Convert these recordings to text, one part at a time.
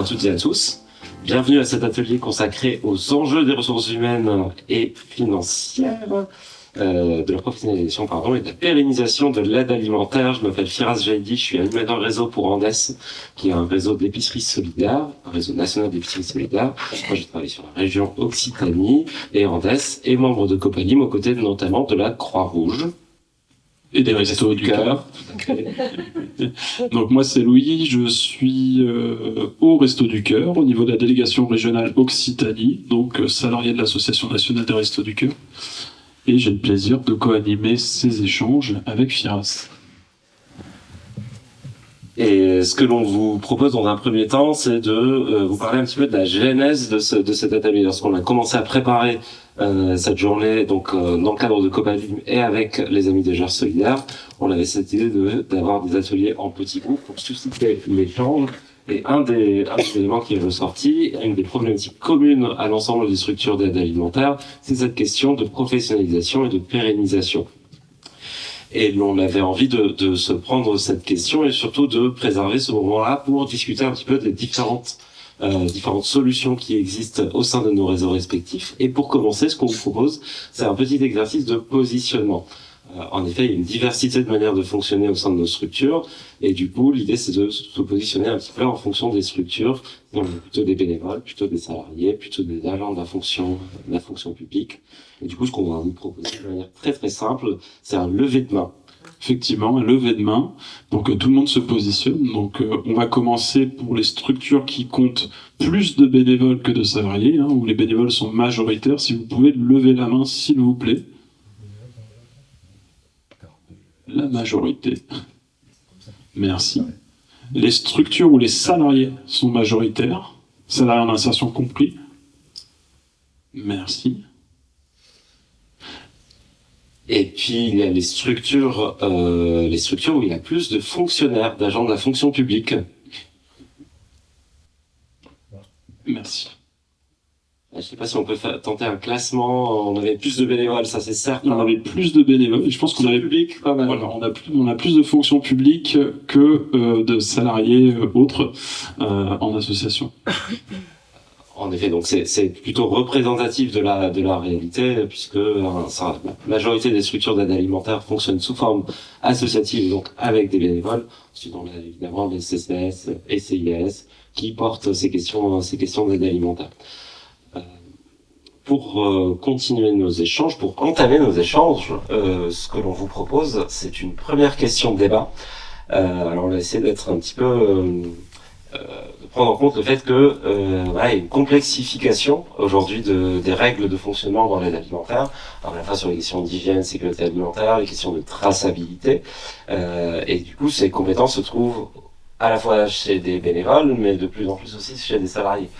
à toutes et à tous. Bienvenue à cet atelier consacré aux enjeux des ressources humaines et financières, de la professionnalisation et de la pérennisation de l'aide alimentaire. Je m'appelle Firas Jaidi, je suis animateur réseau pour Andes, qui est un réseau d'épiceries solidaires, un réseau national d'épiceries solidaires. Moi, je travaille sur la région Occitanie et Andes, et membre de Copalim, aux côtés notamment de la Croix-Rouge. Et des Restos du Cœur. Donc moi c'est Louis, je suis au Resto du Cœur, au niveau de la délégation régionale Occitanie, donc salarié de l'Association nationale des Restos du Cœur. Et j'ai le plaisir de co-animer ces échanges avec Firas. Et ce que l'on vous propose dans un premier temps, c'est de vous parler un petit peu de la genèse de cet atelier. Lorsqu'on a commencé à préparer cette journée, donc dans le cadre de Copalim et avec les Amis des Geurs Solidaires, on avait cette idée d'avoir des ateliers en petits groupes pour susciter l'échange. Et un des éléments qui est ressorti, une des problématiques communes à l'ensemble des structures d'aide alimentaire, c'est cette question de professionnalisation et de pérennisation. Et l'on avait envie de se prendre cette question et surtout de préserver ce moment-là pour discuter un petit peu des différentes solutions qui existent au sein de nos réseaux respectifs. Et pour commencer, ce qu'on vous propose, c'est un petit exercice de positionnement. En effet, il y a une diversité de manières de fonctionner au sein de nos structures, et du coup, l'idée c'est de se positionner un petit peu en fonction des structures, donc plutôt des bénévoles, plutôt des salariés, plutôt des agents de la fonction publique. Et du coup, ce qu'on va vous proposer de manière très très simple, c'est un lever de main. Effectivement, un lever de main. Donc tout le monde se positionne. Donc on va commencer pour les structures qui comptent plus de bénévoles que de salariés, où les bénévoles sont majoritaires. Si vous pouvez lever la main, s'il vous plaît. La majorité. Merci. Les structures où les salariés sont majoritaires, salariés en insertion compris. Merci. Et puis il y a les structures où il y a plus de fonctionnaires, d'agents de la fonction publique. Merci. Je ne sais pas si on peut tenter un classement. On avait plus de bénévoles, ça c'est certain. On avait plus de bénévoles. Je pense qu'on avait public, pas mal. Voilà, on a plus de fonctions publiques que de salariés autres en association. En effet, donc c'est plutôt représentatif de la réalité, puisque la majorité des structures d'aide alimentaire fonctionnent sous forme associative, donc avec des bénévoles. Ensuite, on a évidemment les CCS et CIS qui portent ces questions d'aide alimentaire. Pour continuer nos échanges, pour entamer nos échanges, ce que l'on vous propose, c'est une première question de débat. Alors on va essayer d'être un petit peu de prendre en compte le fait que il y a une complexification aujourd'hui des règles de fonctionnement dans l'aide alimentaire, alors à la fois sur les questions d'hygiène, sécurité alimentaire, les questions de traçabilité, et du coup ces compétences se trouvent à la fois chez des bénévoles, mais de plus en plus aussi chez des salariés.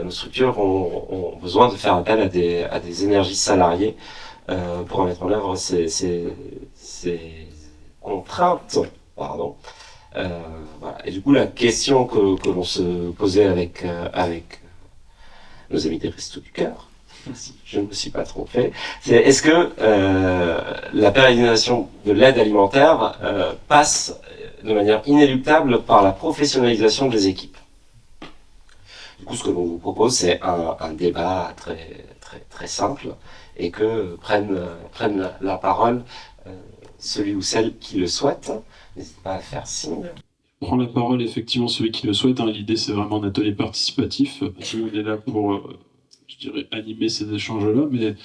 Nos structures ont besoin de faire appel à des énergies salariées pour mettre en œuvre ces contraintes. Pardon. Voilà. Et du coup, la question que l'on se posait avec nos amis des Restos du Cœur, si je ne me suis pas trompé, c'est est-ce que la pérennisation de l'aide alimentaire passe de manière inéluctable par la professionnalisation des équipes. Du coup, ce que l'on vous propose, c'est un débat très très très simple et que prennent la parole celui ou celle qui le souhaite. N'hésitez pas à faire signe. Prend la parole effectivement celui qui le souhaite. L'idée, c'est vraiment un atelier participatif. On est là pour, animer ces échanges-là, mais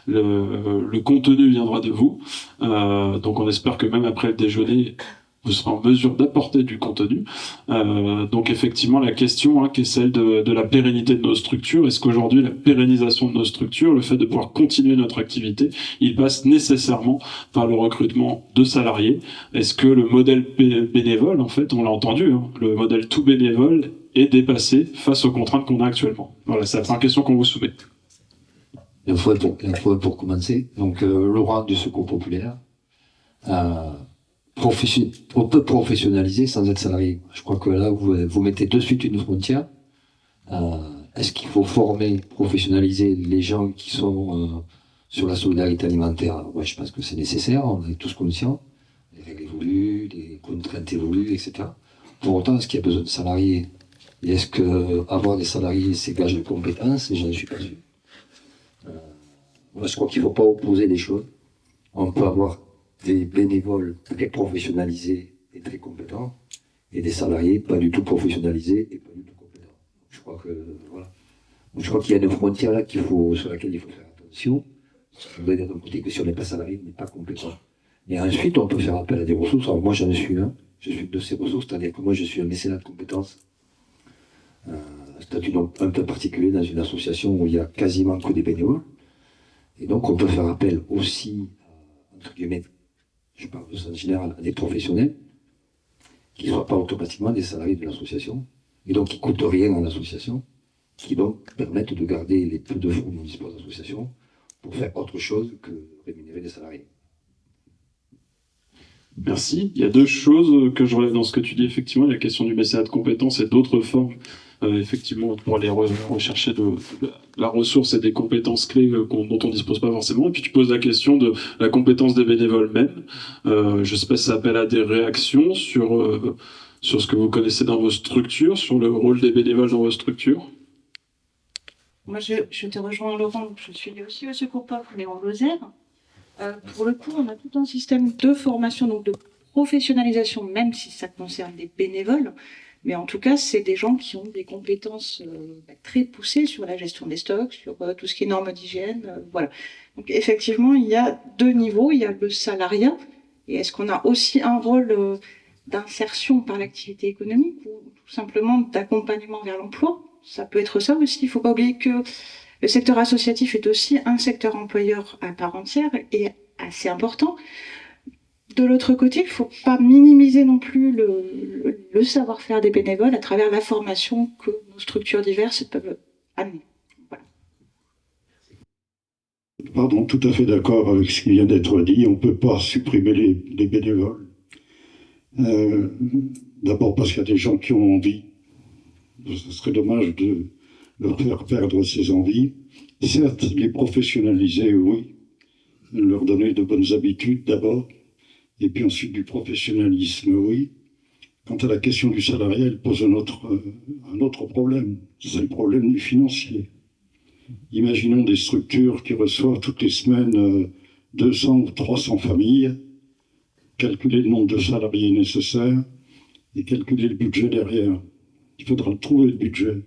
le contenu viendra de vous. Donc on espère que même après le déjeuner, vous serez en mesure d'apporter du contenu. Donc effectivement, la question qui est celle de la pérennité de nos structures. Est-ce qu'aujourd'hui, la pérennisation de nos structures, le fait de pouvoir continuer notre activité, il passe nécessairement par le recrutement de salariés? Est-ce que le modèle bénévole, en fait, on l'a entendu, le modèle tout bénévole est dépassé face aux contraintes qu'on a actuellement? Voilà, c'est la première question qu'on vous soumet. Une fois pour commencer, donc Laurent du Secours Populaire. On peut professionnaliser sans être salarié. Je crois que là, vous mettez de suite une frontière. Est-ce qu'il faut former, professionnaliser les gens qui sont sur la solidarité alimentaire? Ouais, je pense que c'est nécessaire, on est tous conscients. Les règles évoluent, les contraintes évoluent, etc. Pour autant, est-ce qu'il y a besoin de salariés Et est-ce que avoir des salariés, c'est gage de compétence? Et je ne suis pas sûr. Moi, je crois qu'il ne faut pas opposer les choses. On peut avoir des bénévoles très professionnalisés et très compétents, et des salariés pas du tout professionnalisés et pas du tout compétents. Je crois que voilà. Donc, je crois qu'il y a une frontière là sur laquelle il faut faire attention. Je voudrais dire d'un côté que si on n'est pas salarié, on n'est pas compétent. Et ensuite, on peut faire appel à des ressources. Alors moi, j'en suis un. Je suis de ces ressources, c'est-à-dire que moi, je suis un mécénat de compétences. Un statut donc un peu particulier dans une association où il y a quasiment que des bénévoles. Et donc, on peut faire appel aussi, entre guillemets, je parle de ça en général, à des professionnels qui ne soient pas automatiquement des salariés de l'association, et donc qui ne coûtent rien en association, qui donc permettent de garder les peu de fonds dont dispose l'association pour faire autre chose que rémunérer des salariés. Merci. Il y a deux choses que je relève dans ce que tu dis. Effectivement, il y a la question du mécénat de compétences et d'autres formes, effectivement, pour aller rechercher de la ressource et des compétences clés dont on ne dispose pas forcément. Et puis tu poses la question de la compétence des bénévoles même. Je ne sais pas si ça appelle à des réactions sur ce que vous connaissez dans vos structures, sur le rôle des bénévoles dans vos structures. Moi, je te rejoins, Laurent. Je suis aussi au Secours Pop, mais en Lozère. Pour le coup, on a tout un système de formation, donc de professionnalisation, même si ça concerne des bénévoles. Mais en tout cas, c'est des gens qui ont des compétences très poussées sur la gestion des stocks, sur tout ce qui est normes d'hygiène. Voilà. Donc effectivement, il y a deux niveaux. Il y a le salariat. Et est-ce qu'on a aussi un rôle d'insertion par l'activité économique ou tout simplement d'accompagnement vers l'emploi? Ça peut être ça aussi. Il ne faut pas oublier que le secteur associatif est aussi un secteur employeur à part entière et assez important. De l'autre côté, il ne faut pas minimiser non plus le savoir-faire des bénévoles à travers la formation que nos structures diverses peuvent amener. Voilà. Pardon, tout à fait d'accord avec ce qui vient d'être dit. On ne peut pas supprimer les bénévoles. D'abord parce qu'il y a des gens qui ont envie. Ce serait dommage de leur faire perdre ses envies. Certes, les professionnaliser, oui. Leur donner de bonnes habitudes d'abord. Et puis ensuite du professionnalisme, oui. Quant à la question du salariat, elle pose un autre problème. C'est le problème du financier. Imaginons des structures qui reçoivent toutes les semaines 200 ou 300 familles, calculer le nombre de salariés nécessaires et calculer le budget derrière. Il faudra trouver le budget.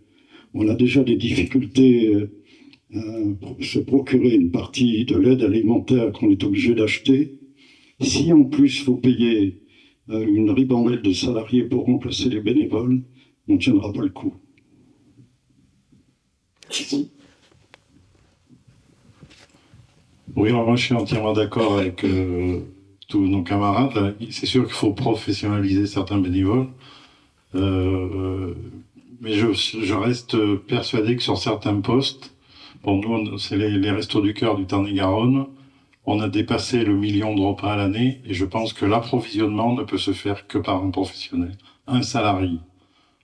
On a déjà des difficultés à se procurer une partie de l'aide alimentaire qu'on est obligé d'acheter. Si en plus il faut payer une ribambelle de salariés pour remplacer les bénévoles, on ne tiendra pas le coup. Oui, alors moi je suis entièrement d'accord avec tous nos camarades. Là. C'est sûr qu'il faut professionnaliser certains bénévoles, mais je reste persuadé que sur certains postes, pour nous c'est les Restos du Cœur du Tarn-et-Garonne, on a dépassé le 1 million de repas à l'année et je pense que l'approvisionnement ne peut se faire que par un professionnel, un salarié.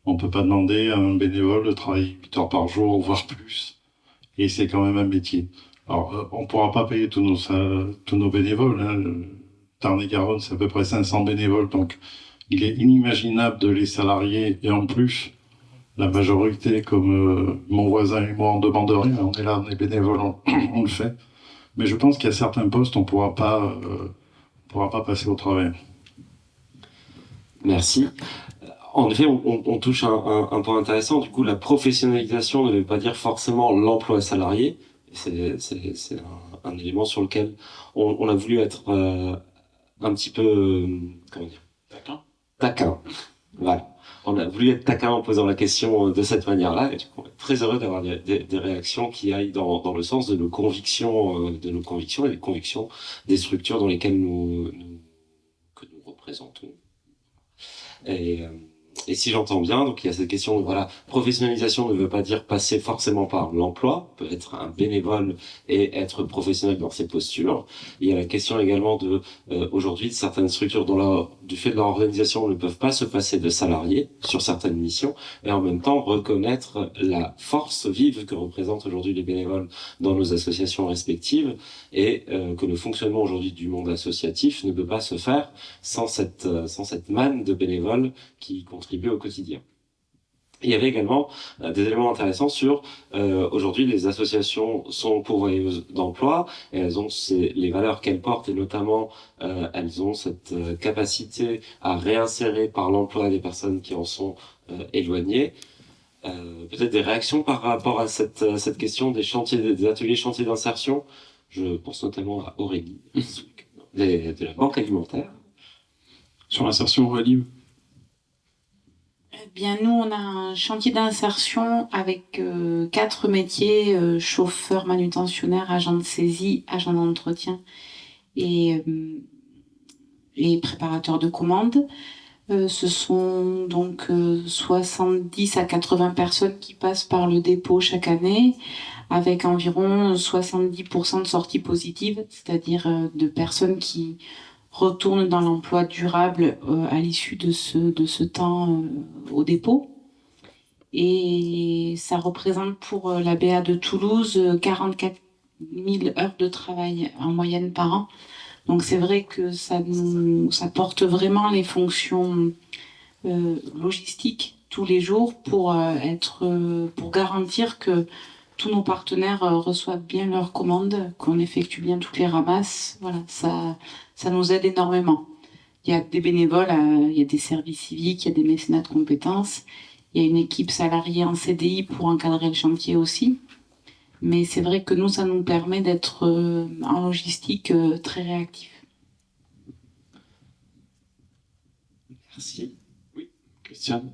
On ne peut pas demander à un bénévole de travailler 8 heures par jour, voire plus, et c'est quand même un métier. Alors, on ne pourra pas payer tous nos bénévoles. Hein. Tarn-et-Garonne, c'est à peu près 500 bénévoles, donc il est inimaginable de les salarier, et en plus, la majorité, comme mon voisin et moi, on demande rien, on est là, on est bénévoles, on le fait. Mais je pense qu'il y a certains postes, on ne pourra pas passer au travers. Merci. En effet, on touche un point intéressant. Du coup, la professionnalisation ne veut pas dire forcément l'emploi salarié. C'est un élément sur lequel on a voulu être un petit peu comment dire, taquin. Voilà. On a voulu être taquin en posant la question de cette manière-là, et du coup, on est très heureux d'avoir des réactions qui aillent dans le sens de nos convictions et des convictions des structures dans lesquelles que nous représentons. Et si j'entends bien, donc il y a cette question de voilà, professionnalisation ne veut pas dire passer forcément par l'emploi, peut être un bénévole et être professionnel dans ses postures. Il y a la question également de aujourd'hui de certaines structures du fait de leur organisation ne peuvent pas se passer de salariés sur certaines missions et en même temps reconnaître la force vive que représentent aujourd'hui les bénévoles dans nos associations respectives et que le fonctionnement aujourd'hui du monde associatif ne peut pas se faire sans cette manne de bénévoles qui contribuent au quotidien. Il y avait également des éléments intéressants sur aujourd'hui les associations sont pourvoyeuses d'emploi et elles ont les valeurs qu'elles portent et notamment elles ont cette capacité à réinsérer par l'emploi des personnes qui en sont éloignées. Peut-être des réactions par rapport à cette question des chantiers, des ateliers chantiers d'insertion. Je pense notamment à Aurélie de la Banque alimentaire. Sur l'insertion, Aurélie? Eh bien, nous, on a un chantier d'insertion avec 4 métiers, chauffeur, manutentionnaire, agent de saisie, agent d'entretien et préparateur de commandes. Ce sont donc 70 à 80 personnes qui passent par le dépôt chaque année, avec environ 70% de sorties positives, c'est-à-dire de personnes qui retournent dans l'emploi durable à l'issue de ce temps au dépôt. Et ça représente pour la BA de Toulouse 44 000 heures de travail en moyenne par an. Donc c'est vrai que ça porte vraiment les fonctions logistiques tous les jours pour garantir que tous nos partenaires reçoivent bien leurs commandes, qu'on effectue bien toutes les ramasses. Voilà, ça nous aide énormément. Il y a des bénévoles, il y a des services civiques, il y a des mécénats de compétences, il y a une équipe salariée en CDI pour encadrer le chantier aussi. Mais c'est vrai que nous, ça nous permet d'être en logistique très réactif. Merci. Oui, Christiane.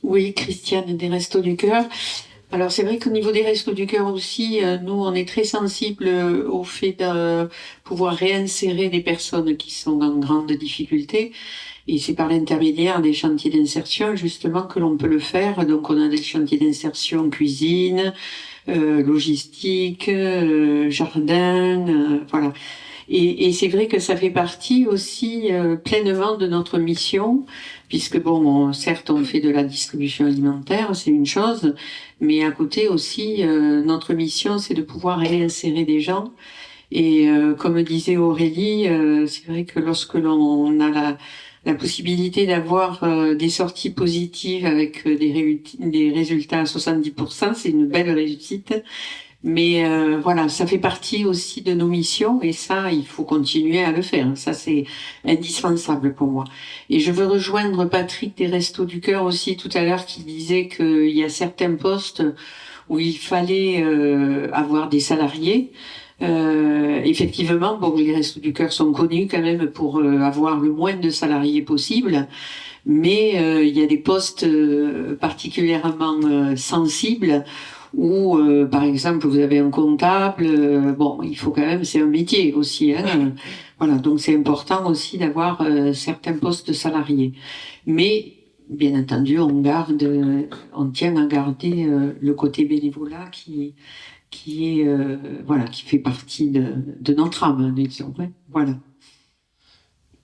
Oui, Christiane des Restos du Cœur. Alors c'est vrai qu'au niveau des Restos du Cœur aussi, nous on est très sensibles au fait de pouvoir réinsérer des personnes qui sont en grande difficulté. Et c'est par l'intermédiaire des chantiers d'insertion justement que l'on peut le faire. Donc on a des chantiers d'insertion cuisine, logistique, jardin, voilà. Et c'est vrai que ça fait partie aussi pleinement de notre mission, puisque bon, certes on fait de la distribution alimentaire, c'est une chose, mais à côté aussi notre mission c'est de pouvoir réinsérer des gens. Et comme disait Aurélie, c'est vrai que lorsque l'on a la possibilité d'avoir des sorties positives avec des résultats à 70%, c'est une belle réussite. Mais voilà, ça fait partie aussi de nos missions et ça, il faut continuer à le faire. Ça, c'est indispensable pour moi. Et je veux rejoindre Patrick des Restos du Cœur aussi tout à l'heure qui disait qu'il y a certains postes où il fallait avoir des salariés. Effectivement, bon, les Restos du Cœur sont connus quand même pour avoir le moins de salariés possible, mais il y a des postes particulièrement sensibles où, par exemple, vous avez un comptable. Bon, il faut quand même, c'est un métier aussi, hein, voilà, donc c'est important aussi d'avoir certains postes salariés. Mais bien entendu, on tient à garder le côté bénévolat qui est voilà, qui fait partie de notre âme, disons. Voilà.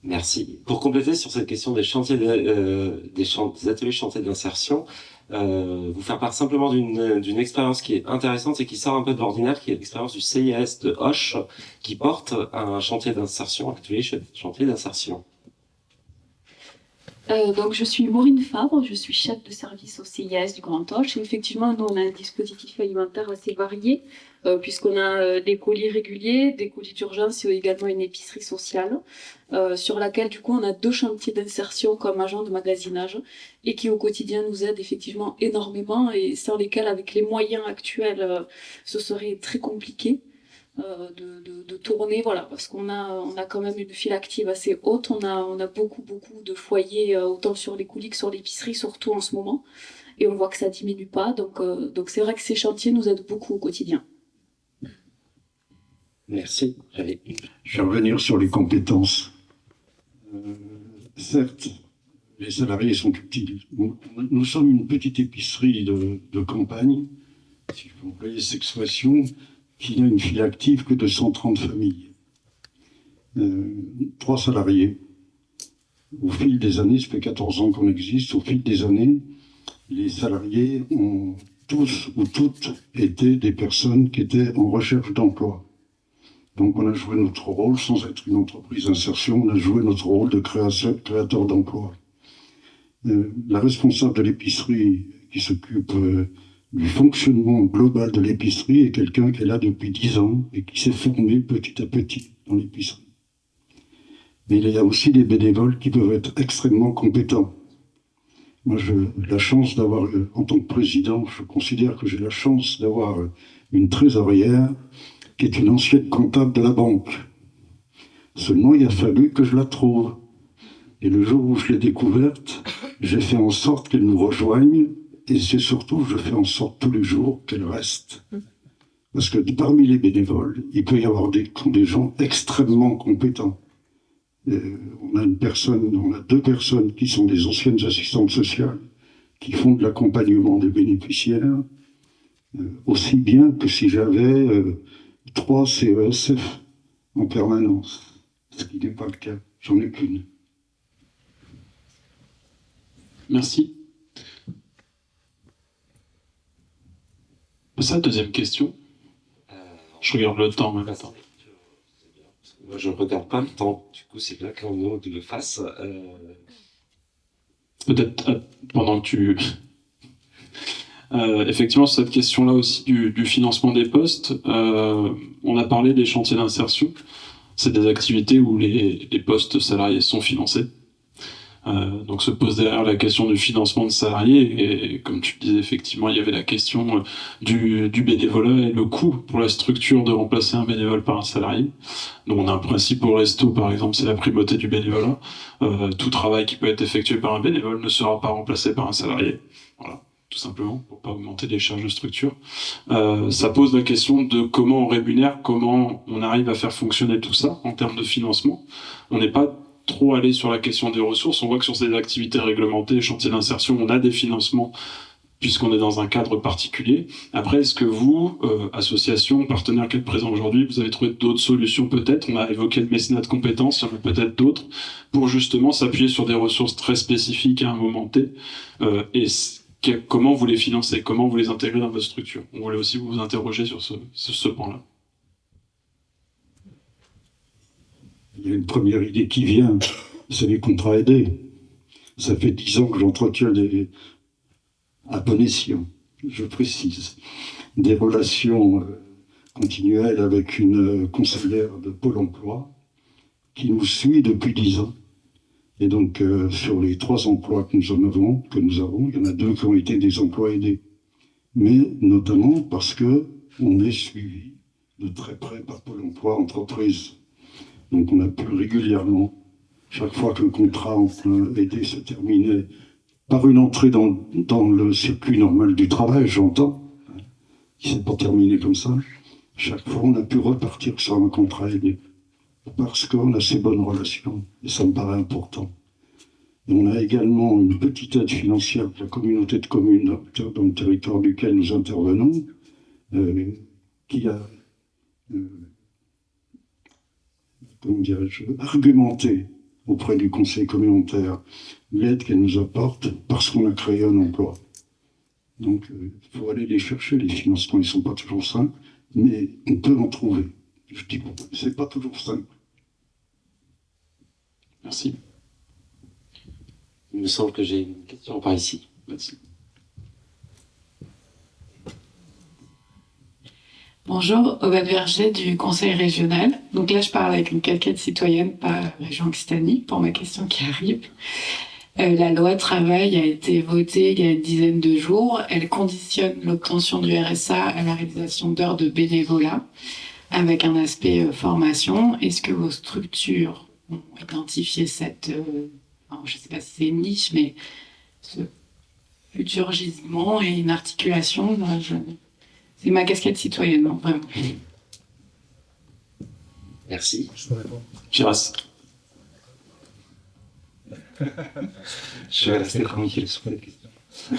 Merci. Pour compléter sur cette question des chantiers, des ateliers chantiers d'insertion, vous faire part simplement d'une expérience qui est intéressante et qui sort un peu de l'ordinaire, qui est l'expérience du CIAS de Hoche, qui porte un chantier d'insertion, un atelier chantier d'insertion. Donc je suis Maureen Fabre, je suis chef de service au CIAS du Grand Hoche. Et effectivement, nous on a un dispositif alimentaire assez varié, puisqu'on a des colis réguliers, des colis d'urgence et également une épicerie sociale, sur laquelle du coup on a 2 chantiers d'insertion comme agents de magasinage et qui au quotidien nous aident effectivement énormément et sans lesquels avec les moyens actuels ce serait très compliqué. De tourner, voilà, parce qu'on a quand même une file active assez haute, on a beaucoup de foyers, autant sur les colis que sur l'épicerie, surtout en ce moment, et on voit que ça diminue pas, donc c'est vrai que ces chantiers nous aident beaucoup au quotidien. Merci. Je vais revenir sur les compétences. Certes, les salariés sont petits. Nous sommes une petite épicerie de campagne, si je peux employer cette expression, qui n'a une file active que de 130 familles. 3 salariés. Au fil des années, ça fait 14 ans qu'on existe, au fil des années, les salariés ont tous ou toutes été des personnes qui étaient en recherche d'emploi. Donc on a joué notre rôle, sans être une entreprise d'insertion, on a joué notre rôle de créateur d'emploi. La responsable de l'épicerie qui s'occupe du fonctionnement global de l'épicerie est quelqu'un qui est là depuis 10 ans et qui s'est formé petit à petit dans l'épicerie. Mais il y a aussi des bénévoles qui peuvent être extrêmement compétents. Moi, j'ai la chance d'avoir, en tant que président, je considère que j'ai la chance d'avoir une trésorière qui est une ancienne comptable de la banque. Seulement, il a fallu que je la trouve. Et le jour où je l'ai découverte, j'ai fait en sorte qu'elle nous rejoigne. Et c'est surtout, je fais en sorte tous les jours qu'elle reste. Parce que parmi les bénévoles, il peut y avoir des gens extrêmement compétents. On a deux personnes qui sont des anciennes assistantes sociales, qui font de l'accompagnement des bénéficiaires, aussi bien que si j'avais 3 CESF en permanence. Ce qui n'est pas le cas. J'en ai qu'une. Merci. Ça, deuxième question. Je regarde le temps même. Attends. Moi, je regarde pas le temps. Du coup, c'est bien qu'un mot le fasse. Peut-être pendant que tu... effectivement, sur cette question-là aussi du financement des postes, on a parlé des chantiers d'insertion. C'est des activités où les postes salariés sont financés. Donc se pose derrière la question du financement de salariés, et comme tu le disais, effectivement, il y avait la question du bénévolat et le coût pour la structure de remplacer un bénévole par un salarié. Donc on a un principe au resto, par exemple, c'est la primauté du bénévolat. Tout travail qui peut être effectué par un bénévole ne sera pas remplacé par un salarié. Voilà, tout simplement, pour pas augmenter les charges de structure. Ça pose la question de comment on rémunère, comment on arrive à faire fonctionner tout ça en termes de financement. On n'est pas trop aller sur la question des ressources. On voit que sur ces activités réglementées, chantiers d'insertion, on a des financements puisqu'on est dans un cadre particulier. Après, est-ce que vous, association, partenaire qui êtes présent aujourd'hui, vous avez trouvé d'autres solutions peut-être? On a évoqué le mécénat de compétences, il y en a peut-être d'autres, pour justement s'appuyer sur des ressources très spécifiques à un moment T. Comment vous les financez? Comment vous les intégrez dans votre structure? On voulait aussi vous interroger sur ce point-là. Il y a une première idée qui vient, c'est les contrats aidés. Ça fait 10 ans que j'entretiens à bon escient, je précise, des relations continuelles avec une conseillère de Pôle emploi qui nous suit depuis 10 ans. Et donc, sur les 3 emplois que nous avons, il y en a 2 qui ont été des emplois aidés. Mais notamment parce que on est suivi de très près par Pôle emploi entreprise. Donc on a pu régulièrement, chaque fois que le contrat aidé se terminait, par une entrée dans le circuit normal du travail, j'entends, qui ne s'est pas terminé comme ça, chaque fois on a pu repartir sur un contrat aidé, parce qu'on a ces bonnes relations, et ça me paraît important. Et on a également une petite aide financière de la communauté de communes dans le territoire duquel nous intervenons, qui a... comment dirais-je, argumenter auprès du conseil communautaire l'aide qu'elle nous apporte parce qu'on a créé un emploi. Donc, il faut aller les chercher, les financements, ils ne sont pas toujours simples, mais on peut en trouver. Je dis, bon, c'est pas toujours simple. Merci. Il me semble que j'ai une question par ici. Merci. Bonjour, Aubade Verger du Conseil régional. Donc là, je parle avec une casquette citoyenne, pas région Occitanie, pour ma question qui arrive. La loi travail a été votée il y a une dizaine de jours. Elle conditionne l'obtention du RSA à la réalisation d'heures de bénévolat, avec un aspect formation. Est-ce que vos structures ont identifié cette... je ne sais pas si c'est une niche, mais ce futur gisement et une articulation... C'est ma casquette citoyenne, non, vraiment. Merci. Je peux répondre. Giras. Je vais rester tranquille sur cette question.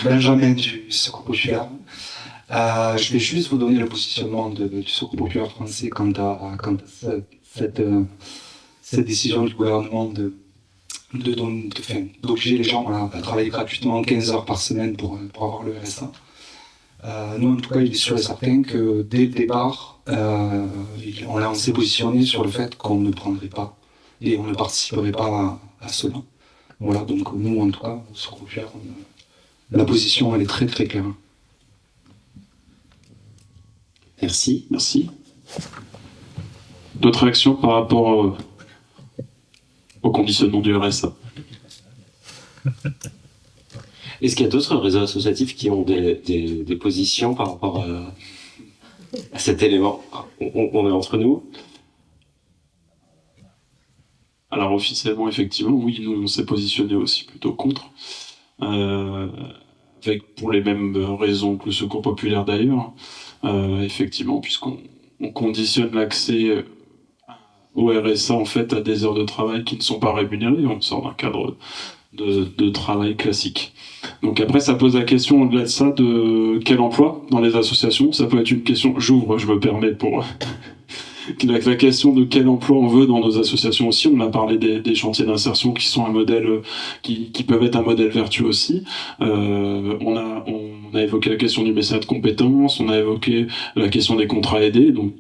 Benjamin du Secours populaire. Je vais juste vous donner le positionnement du Secours populaire français quant à cette décision du gouvernement d'obliger les gens à travailler gratuitement 15 heures par semaine pour avoir le RSA. Nous, en tout cas, il est sûr et certain que dès le départ, on s'est positionné sur le fait qu'on ne prendrait pas et on ne participerait pas à cela. Voilà, donc nous, en tout cas, au Secours populaire, la position, elle est très très claire. Merci. D'autres réactions par rapport au conditionnement du RSA? Est-ce qu'il y a d'autres réseaux associatifs qui ont des positions par rapport à cet élément? On est entre nous. Alors officiellement, effectivement, oui, nous on s'est positionné aussi plutôt contre, avec pour les mêmes raisons que le Secours populaire d'ailleurs, effectivement, puisqu'on conditionne l'accès au RSA en fait à des heures de travail qui ne sont pas rémunérées, on sort d'un cadre de travail classique. Donc après, ça pose la question au-delà de ça de quel emploi dans les associations. Ça peut être une question, je me permets pour la question de quel emploi on veut dans nos associations aussi. On a parlé des chantiers d'insertion qui sont un modèle, qui peuvent être un modèle vertueux aussi. On a évoqué la question du mécénat de compétences, on a évoqué la question des contrats aidés, donc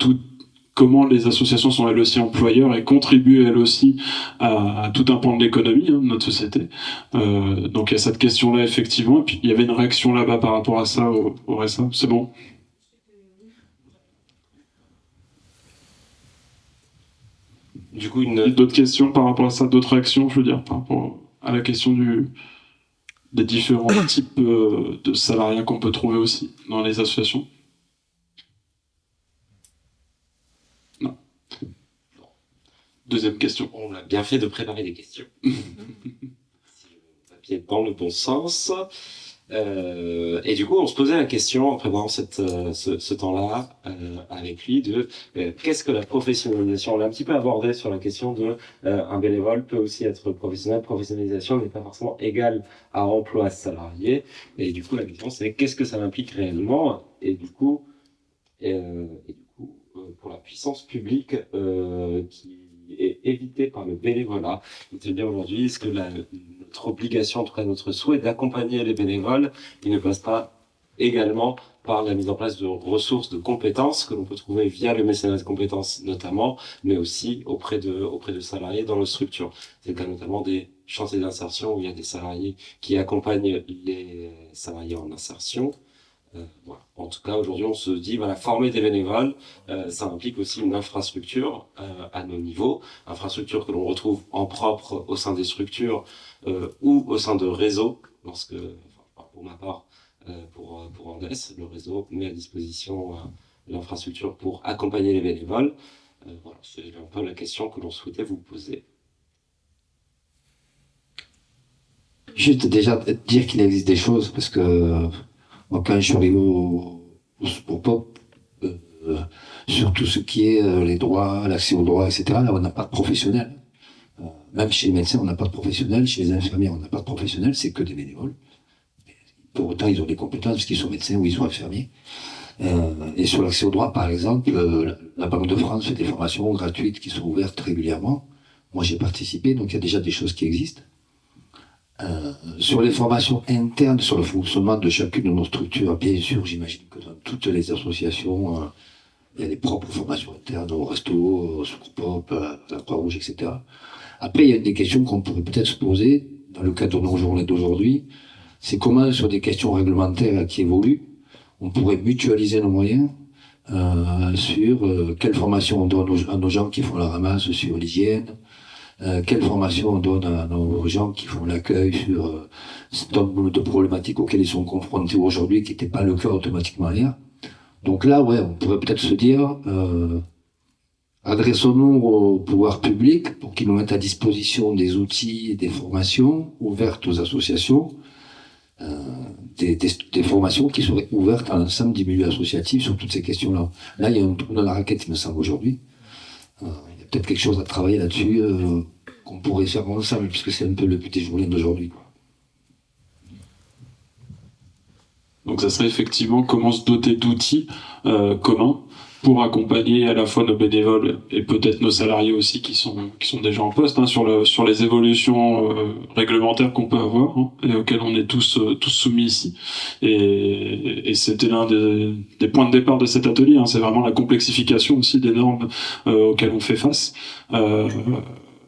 comment les associations sont elles aussi employeurs et contribuent elles aussi à tout un pan de l'économie de notre société. Donc il y a cette question-là effectivement, et puis il y avait une réaction là-bas par rapport à ça au RSA. C'est bon? Du coup, d'autres questions par rapport à ça, d'autres réactions, je veux dire, par rapport à la question des différents types de salariats qu'on peut trouver aussi dans les associations? Non. Deuxième question. On a bien fait de préparer des questions. Si le papier est dans le bon sens. Et du coup, on se posait la question en préparant ce temps-là avec lui de qu'est-ce que la professionnalisation. On l'a un petit peu abordé sur la question de un bénévole peut aussi être professionnel. Professionnalisation n'est pas forcément égale à emploi salarié. Et du coup, la question c'est qu'est-ce que ça implique réellement. Et du coup, pour la puissance publique qui est évitée par le bénévolat. C'est-à-dire aujourd'hui, est-ce que notre obligation, en tout cas notre souhait d'accompagner les bénévoles, il ne passe pas également par la mise en place de ressources, de compétences que l'on peut trouver via le mécénat de compétences notamment, mais aussi auprès de salariés dans nos structures. C'est le cas notamment des chantiers d'insertion où il y a des salariés qui accompagnent les salariés en insertion. Voilà. En tout cas, aujourd'hui, on se dit, voilà, former des bénévoles, ça implique aussi une infrastructure à nos niveaux, infrastructure que l'on retrouve en propre au sein des structures ou au sein de réseaux, pour ma part, pour Andes, le réseau met à disposition l'infrastructure pour accompagner les bénévoles. Voilà, c'est un peu la question que l'on souhaitait vous poser. Juste déjà dire qu'il existe des choses, parce que moi, quand je suis arrivé au Secours Pop, sur tout ce qui est les droits, l'accès aux droits, etc., là, on n'a pas de professionnels. Même chez les médecins, on n'a pas de professionnels. Chez les infirmiers, on n'a pas de professionnels. C'est que des bénévoles. Pour autant, ils ont des compétences, parce qu'ils sont médecins ou ils sont infirmiers. Et sur l'accès aux droits, par exemple, la Banque de France fait des formations gratuites qui sont ouvertes régulièrement. Moi, j'ai participé, donc il y a déjà des choses qui existent. Sur les formations internes, sur le fonctionnement de chacune de nos structures, bien sûr, j'imagine que dans toutes les associations, il y a des propres formations internes au Resto, au Secours Pop, à la Croix-Rouge, etc. Après, il y a des questions qu'on pourrait peut-être se poser dans le cadre de nos journées d'aujourd'hui. C'est comment, sur des questions réglementaires qui évoluent, on pourrait mutualiser nos moyens sur quelle formation on donne à nos gens qui font la ramasse sur l'hygiène, quelle formation on donne à nos gens qui font l'accueil sur cet nombre de problématiques auxquelles ils sont confrontés aujourd'hui, qui n'étaient pas le cas automatiquement hier. Donc là, ouais, on pourrait peut-être se dire, adressons-nous au pouvoir public pour qu'ils nous mettent à disposition des outils et des formations ouvertes aux associations, des formations qui seraient ouvertes à l'ensemble des milieux associatifs sur toutes ces questions-là. Là, il y a un trou dans la raquette, il me semble, aujourd'hui. Il y a peut-être quelque chose à travailler là-dessus qu'on pourrait faire ensemble, puisque c'est un peu le but des journées d'aujourd'hui. Donc ça serait effectivement comment se doter d'outils communs pour accompagner à la fois nos bénévoles et peut-être nos salariés aussi qui sont déjà en poste sur les évolutions réglementaires qu'on peut avoir et auxquelles on est tous soumis ici. Et c'était l'un des points de départ de cet atelier. C'est vraiment la complexification aussi des normes auxquelles on fait face.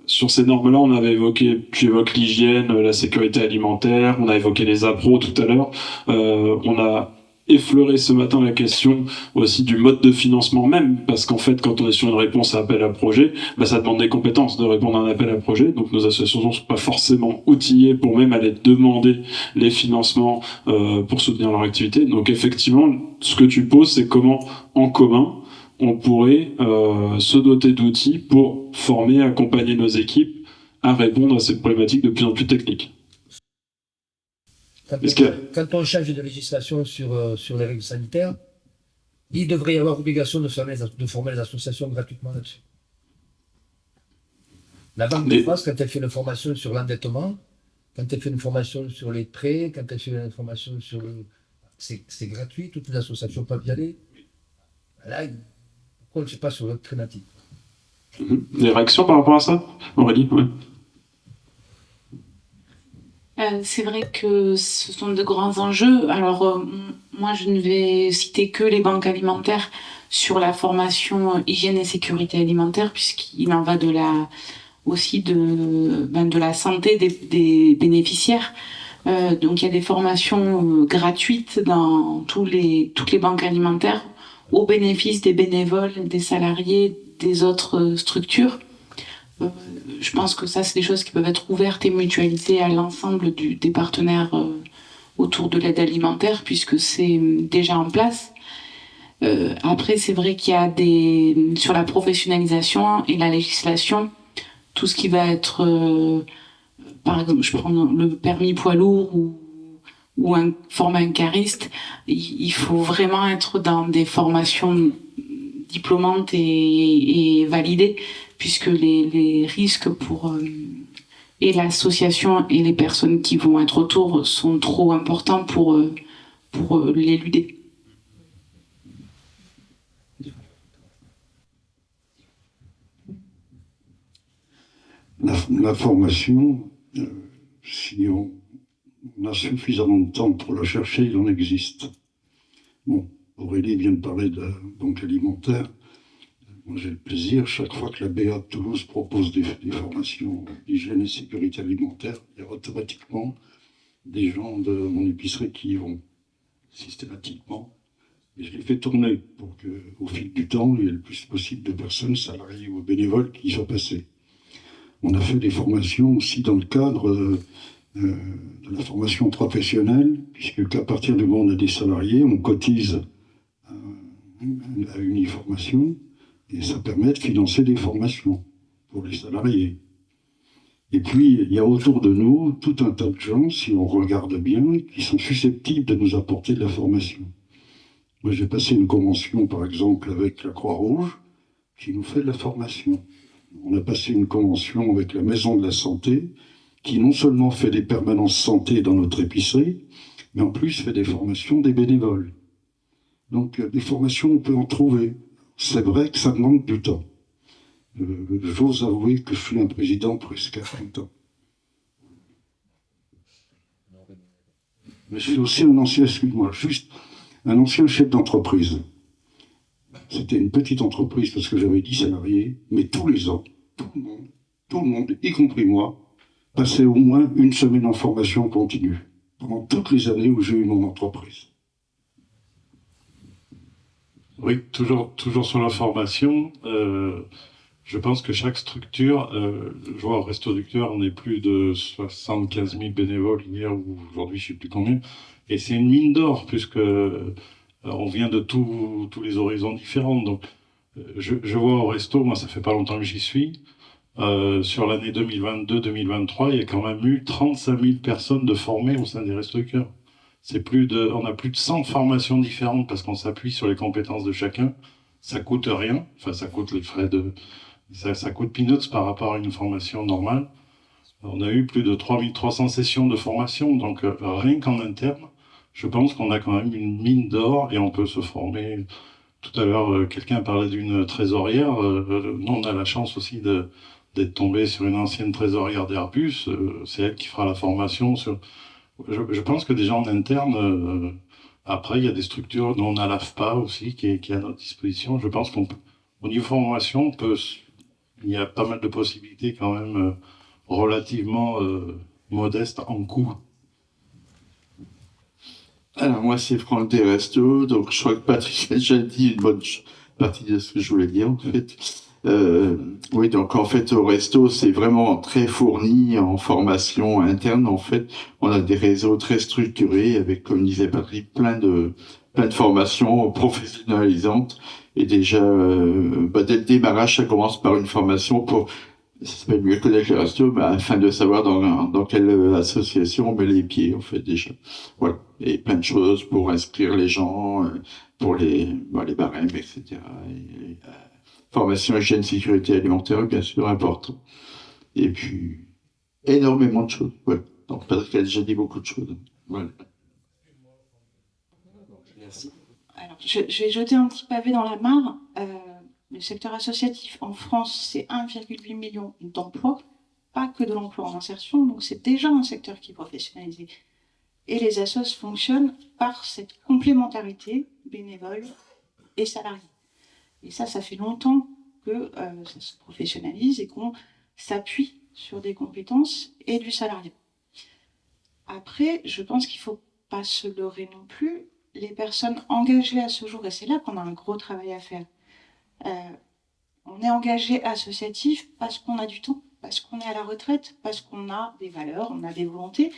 sur ces normes-là, on avait évoqué, tu évoques l'hygiène, la sécurité alimentaire, on a évoqué les appros tout à l'heure, on a effleuré ce matin la question aussi du mode de financement même, parce qu'en fait, quand on est sur une réponse à appel à projet, bah, ça demande des compétences de répondre à un appel à projet, donc nos associations ne sont pas forcément outillées pour même aller demander les financements pour soutenir leur activité. Donc effectivement, ce que tu poses, c'est comment, en commun, on pourrait se doter d'outils pour former, accompagner nos équipes à répondre à ces problématiques de plus en plus techniques. Quand on change de législation sur les règles sanitaires, il devrait y avoir obligation de former les associations gratuitement là-dessus. La Banque de France, quand elle fait une formation sur l'endettement, quand elle fait une formation sur les prêts, quand elle fait une formation sur le... C'est gratuit, toutes les associations peuvent y aller. Là, pourquoi on ne sait pas sur l'alternative? Des réactions par rapport à ça, Aurélie? Ouais. C'est vrai que ce sont de grands enjeux. Alors, moi, je ne vais citer que les banques alimentaires sur la formation hygiène et sécurité alimentaire, puisqu'il en va aussi de la santé des bénéficiaires. Donc, il y a des formations gratuites dans toutes les banques alimentaires au bénéfice des bénévoles, des salariés, des autres structures. Je pense que ça, c'est des choses qui peuvent être ouvertes et mutualisées à l'ensemble des partenaires autour de l'aide alimentaire, puisque c'est déjà en place. Après, c'est vrai qu'il y a sur la professionnalisation et la législation, tout ce qui va être, par exemple, je prends le permis poids lourd ou former un cariste, il faut vraiment être dans des formations diplômantes et validées, puisque les risques pour et l'association et les personnes qui vont être autour sont trop importants pour l'éluder. La formation, si on a suffisamment de temps pour la chercher, il en existe. Bon, Aurélie vient de parler de la banque alimentaire. Moi, j'ai le plaisir, chaque fois que la BA de Toulouse propose des formations d'hygiène et sécurité alimentaire, il y a automatiquement des gens de mon épicerie qui y vont, systématiquement. Et je les fais tourner pour qu'au fil du temps, il y ait le plus possible de personnes, salariées ou bénévoles, qui y soient passées. On a fait des formations aussi dans le cadre de la formation professionnelle, puisque qu'à partir du moment où on a des salariés, on cotise à une formation. Et ça permet de financer des formations pour les salariés. Et puis, il y a autour de nous tout un tas de gens, si on regarde bien, qui sont susceptibles de nous apporter de la formation. Moi, j'ai passé une convention, par exemple, avec la Croix-Rouge, qui nous fait de la formation. On a passé une convention avec la Maison de la Santé, qui non seulement fait des permanences santé dans notre épicerie, mais en plus fait des formations des bénévoles. Donc, des formations, on peut en trouver. C'est vrai que ça demande du temps. J'ose avouer que je suis un président presque à 30 ans. Mais je suis aussi un ancien, juste un ancien chef d'entreprise. C'était une petite entreprise parce que j'avais 10 salariés, mais tous les ans, tout le monde, y compris moi, passait au moins une semaine en formation continue, pendant toutes les années où j'ai eu mon entreprise. Oui, toujours sur la formation. Je pense que chaque structure, je vois au Resto du Cœur, on est plus de 75 000 bénévoles hier ou aujourd'hui, je ne sais plus combien. Et c'est une mine d'or, puisque on vient de tous les horizons différents. Donc, je vois au Resto, moi ça fait pas longtemps que j'y suis, sur l'année 2022-2023, il y a quand même eu 35 000 personnes de formées au sein des Restos du Cœur. On a plus de 100 formations différentes parce qu'on s'appuie sur les compétences de chacun. Ça coûte rien, enfin ça coûte les frais ça coûte peanuts par rapport à une formation normale. On a eu plus de 3300 sessions de formation, donc rien qu'en interne, je pense qu'on a quand même une mine d'or et on peut se former. Tout à l'heure, quelqu'un parlait d'une trésorière. Nous, on a la chance aussi d'être tombé sur une ancienne trésorière d'Airbus. C'est elle qui fera la formation sur... Je pense que déjà en interne, après il y a des structures dont on a l'AFPA aussi qui est à notre disposition. Je pense qu'au niveau formation, on peut il y a pas mal de possibilités quand même relativement modestes en coût. Alors moi c'est Franck des Restos, donc je crois que Patrick a déjà dit une bonne partie de ce que je voulais dire en fait. Oui, donc en fait au resto c'est vraiment très fourni en formation interne en fait. On a des réseaux très structurés avec, comme disait Patrick, plein de formations professionnalisantes. Et déjà, dès le démarrage, ça commence par une formation pour, ça s'appelle mieux connaître les restos, afin de savoir dans quelle association on met les pieds, en fait, déjà. Voilà. Et plein de choses pour inscrire les gens, pour les barèmes, etc. Et, formation hygiène, sécurité alimentaire, bien sûr, important. Et puis, énormément de choses. Voilà. Donc, Patrick a déjà dit beaucoup de choses. Voilà. Merci. Alors, je vais jeter un petit pavé dans la mare. Le secteur associatif en France, c'est 1,8 million d'emplois, pas que de l'emploi en insertion, donc c'est déjà un secteur qui est professionnalisé. Et les assos fonctionnent par cette complémentarité bénévole et salarié. Et ça fait longtemps que ça se professionnalise et qu'on s'appuie sur des compétences et du salariat. Après, je pense qu'il ne faut pas se leurrer non plus. Les personnes engagées à ce jour, et c'est là qu'on a un gros travail à faire, on est engagé associatif parce qu'on a du temps, parce qu'on est à la retraite, parce qu'on a des valeurs, on a des volontés.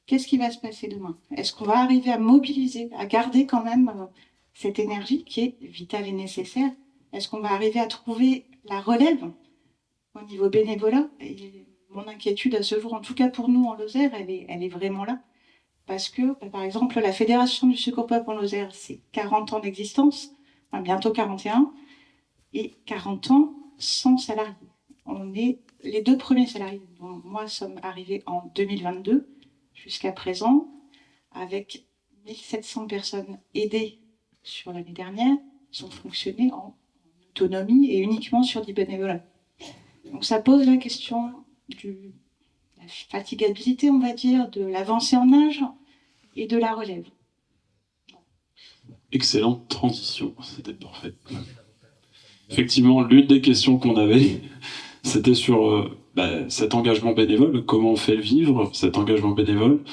Qu'est-ce qui va se passer demain? Est-ce qu'on va arriver à mobiliser, à garder quand même cette énergie qui est vitale et nécessaire? Est-ce qu'on va arriver à trouver la relève au niveau bénévolat? Et mon inquiétude à ce jour, en tout cas pour nous en Lozère, elle est vraiment là. Parce que, par exemple, la Fédération du Secours Peuple en Lozère, c'est 40 ans d'existence, enfin, bientôt 41, et 40 ans sans salariés. On est les 2 premiers salariés, dont moi, sommes arrivés en 2022, jusqu'à présent, avec 1700 personnes aidées sur l'année dernière, qui ont fonctionné en autonomie et uniquement sur du bénévolat. Donc ça pose la question de la fatigabilité, on va dire, de l'avancée en âge et de la relève. Excellente transition, c'était parfait. Effectivement, l'une des questions qu'on avait, c'était sur cet engagement bénévole, comment on fait le vivre, cet engagement bénévole,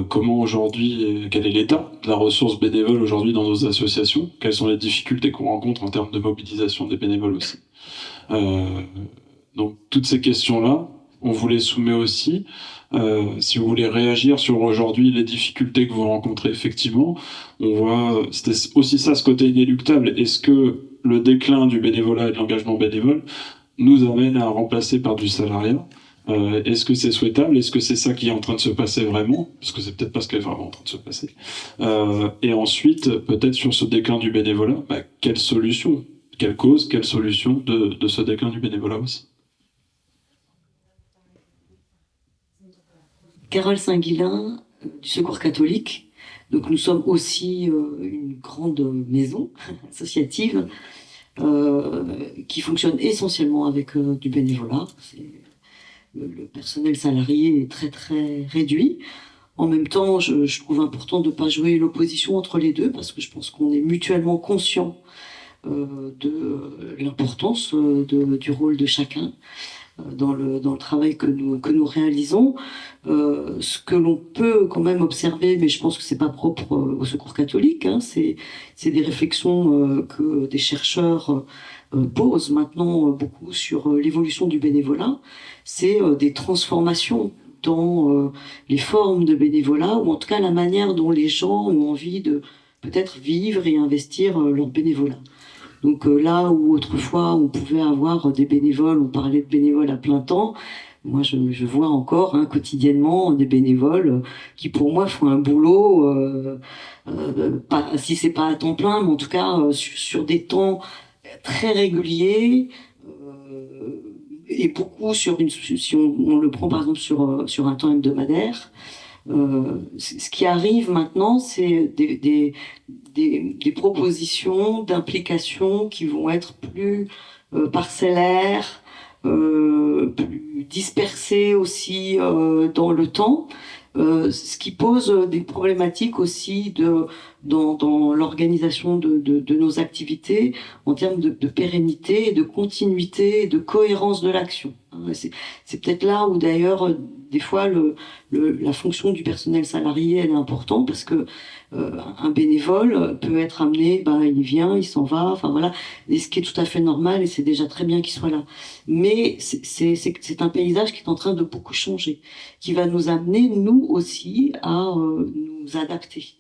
comment aujourd'hui, quel est l'état de la ressource bénévole aujourd'hui dans nos associations, quelles sont les difficultés qu'on rencontre en termes de mobilisation des bénévoles aussi. Donc toutes ces questions-là, on vous les soumet aussi. Si vous voulez réagir sur aujourd'hui les difficultés que vous rencontrez effectivement, on voit, c'était aussi ça ce côté inéluctable. Est-ce que le déclin du bénévolat et de l'engagement bénévole nous amène à remplacer par du salariat? Est-ce que c'est souhaitable? Est-ce que c'est ça qui est en train de se passer vraiment? Parce que c'est peut-être pas ce qui est vraiment en train de se passer. Et ensuite, peut-être sur ce déclin du bénévolat, quelle solution, quelle cause, quelle solution de ce déclin du bénévolat aussi? Carole Saint-Guillain, du Secours catholique. Donc nous sommes aussi une grande maison associative qui fonctionne essentiellement avec du bénévolat. Le personnel salarié est très très réduit. En même temps, je trouve important de ne pas jouer l'opposition entre les deux parce que je pense qu'on est mutuellement conscients de l'importance du rôle de chacun dans le travail que nous réalisons. Ce que l'on peut quand même observer, mais je pense que c'est pas propre au Secours catholique, hein, c'est des réflexions que des chercheurs posent maintenant beaucoup sur l'évolution du bénévolat. C'est des transformations dans les formes de bénévolat, ou en tout cas la manière dont les gens ont envie de peut-être vivre et investir leur bénévolat. Donc là où autrefois on pouvait avoir des bénévoles, on parlait de bénévoles à plein temps, moi je vois encore quotidiennement des bénévoles qui pour moi font un boulot, pas, si c'est pas à temps plein, mais en tout cas sur des temps très réguliers, et beaucoup si on le prend par exemple sur un temps hebdomadaire. Ce qui arrive maintenant, c'est des propositions d'implication qui vont être plus parcellaires, plus dispersés aussi dans le temps, ce qui pose des problématiques aussi dans l'organisation de nos activités en termes de pérennité, de continuité, de cohérence de l'action. C'est peut-être là où d'ailleurs des fois la fonction du personnel salarié elle est importante parce que un bénévole peut être amené, il vient, il s'en va, enfin voilà, et ce qui est tout à fait normal et c'est déjà très bien qu'il soit là. Mais c'est un paysage qui est en train de beaucoup changer, qui va nous amener nous aussi à nous adapter.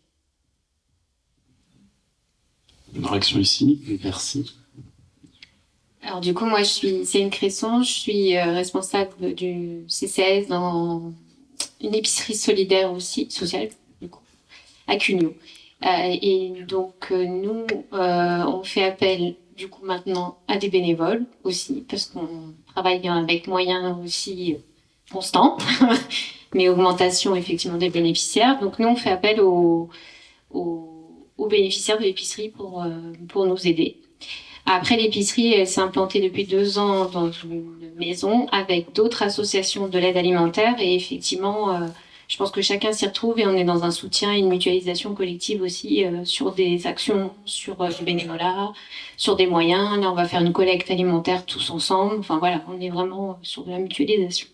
Une réaction ici, merci. Alors du coup, moi, je suis Céline Cresson, je suis responsable du CCS dans une épicerie solidaire aussi, sociale, du coup, à Cugnot. Et donc, nous, on fait appel, du coup, maintenant à des bénévoles aussi, parce qu'on travaille avec moyens aussi constants, mais augmentation, effectivement, des bénéficiaires. Donc, nous, on fait appel aux bénéficiaires de l'épicerie pour nous aider. Après, l'épicerie, elle s'est implantée depuis 2 ans dans une maison avec d'autres associations de l'aide alimentaire. Et effectivement, je pense que chacun s'y retrouve et on est dans un soutien et une mutualisation collective aussi sur des actions, sur du bénévolat, sur des moyens. Là, on va faire une collecte alimentaire tous ensemble. Enfin voilà, on est vraiment sur de la mutualisation.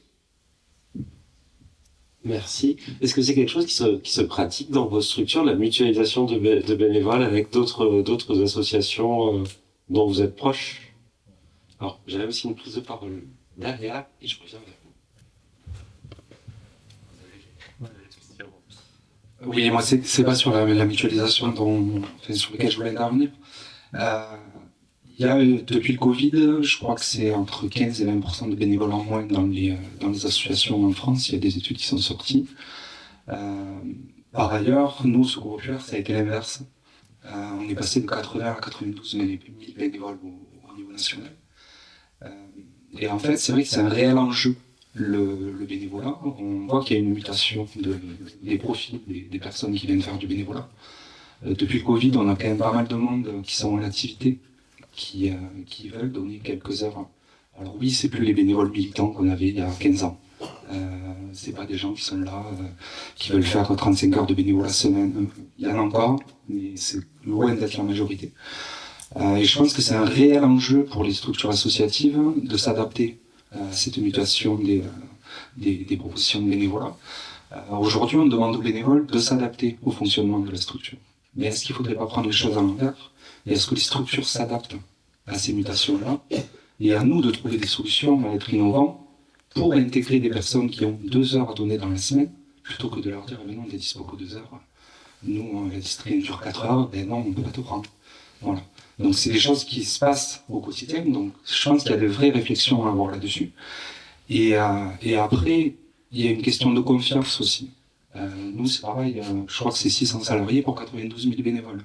Merci. Est-ce que c'est quelque chose qui se pratique dans vos structures, la mutualisation de bénévoles avec d'autres associations dont vous êtes proche? Alors, j'avais aussi une prise de parole derrière et je reviens vers vous. Oui, moi, c'est pas sur la mutualisation sur laquelle je voulais intervenir. Il y a, depuis le Covid, je crois que c'est entre 15 et 20% de bénévoles en moins dans les associations en France. Il y a des études qui sont sorties. Par ailleurs, nous, Secours Populaire, ça a été l'inverse. On est passé de 80 à 92 000 bénévoles au niveau national. Et en fait, c'est vrai que c'est un réel enjeu, le bénévolat. On voit qu'il y a une mutation des profils des personnes qui viennent faire du bénévolat. Depuis le Covid, on a quand même pas mal de monde qui sont en activité, qui veulent donner quelques heures. Alors oui, c'est plus les bénévoles militants qu'on avait il y a 15 ans. C'est pas des gens qui sont là, qui veulent faire 35 heures de bénévolat semaine. Il y en a encore, mais c'est loin d'être la majorité. Et je pense que c'est un réel enjeu pour les structures associatives de s'adapter à cette mutation des propositions de bénévolat. Aujourd'hui, on demande aux bénévoles de s'adapter au fonctionnement de la structure. Mais est-ce qu'il ne faudrait pas prendre les choses à l'envers? Et est-ce que les structures s'adaptent à ces mutations-là? Et à nous de trouver des solutions, à être innovants, pour intégrer des personnes qui ont 2 heures à donner dans la semaine, plutôt que de leur dire, non, on est dispo que 2 heures. Nous, la district dure 4 heures, non, on ne peut pas te prendre. Voilà. Donc c'est des choses qui se passent au quotidien, donc je pense qu'il y a de vraies réflexions à avoir là-dessus. Et après, il y a une question de confiance aussi. Nous, c'est pareil, je crois que c'est 600 salariés pour 92 000 bénévoles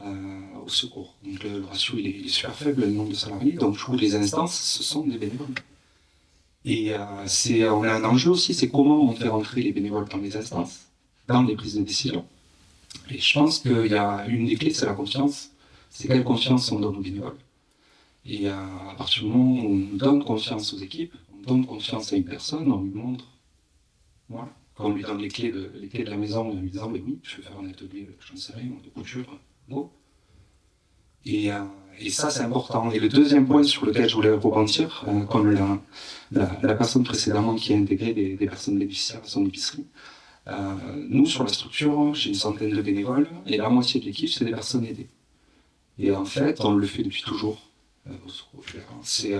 au secours. Donc le ratio, il est super faible, le nombre de salariés, donc je trouve que les instances, ce sont des bénévoles. Et on a un enjeu aussi, c'est comment on fait rentrer les bénévoles dans les instances, dans les prises de décision. Et je pense qu'il y a une des clés, c'est la confiance. C'est quelle confiance on donne aux bénévoles. Et à partir du moment où on donne confiance aux équipes, on donne confiance à une personne, on lui montre. Voilà. Quand on lui donne les clés de la maison, en lui disant, oui, je vais faire un atelier, j'en sais rien, de couture, go. Et ça, c'est important. Et le deuxième point sur lequel je voulais rebondir, comme la personne précédemment qui a intégré des personnes bénéficiaires à son épicerie, nous, sur la structure, j'ai une centaine de bénévoles, et la moitié de l'équipe, c'est des personnes aidées. Et en fait, on le fait depuis toujours. C'est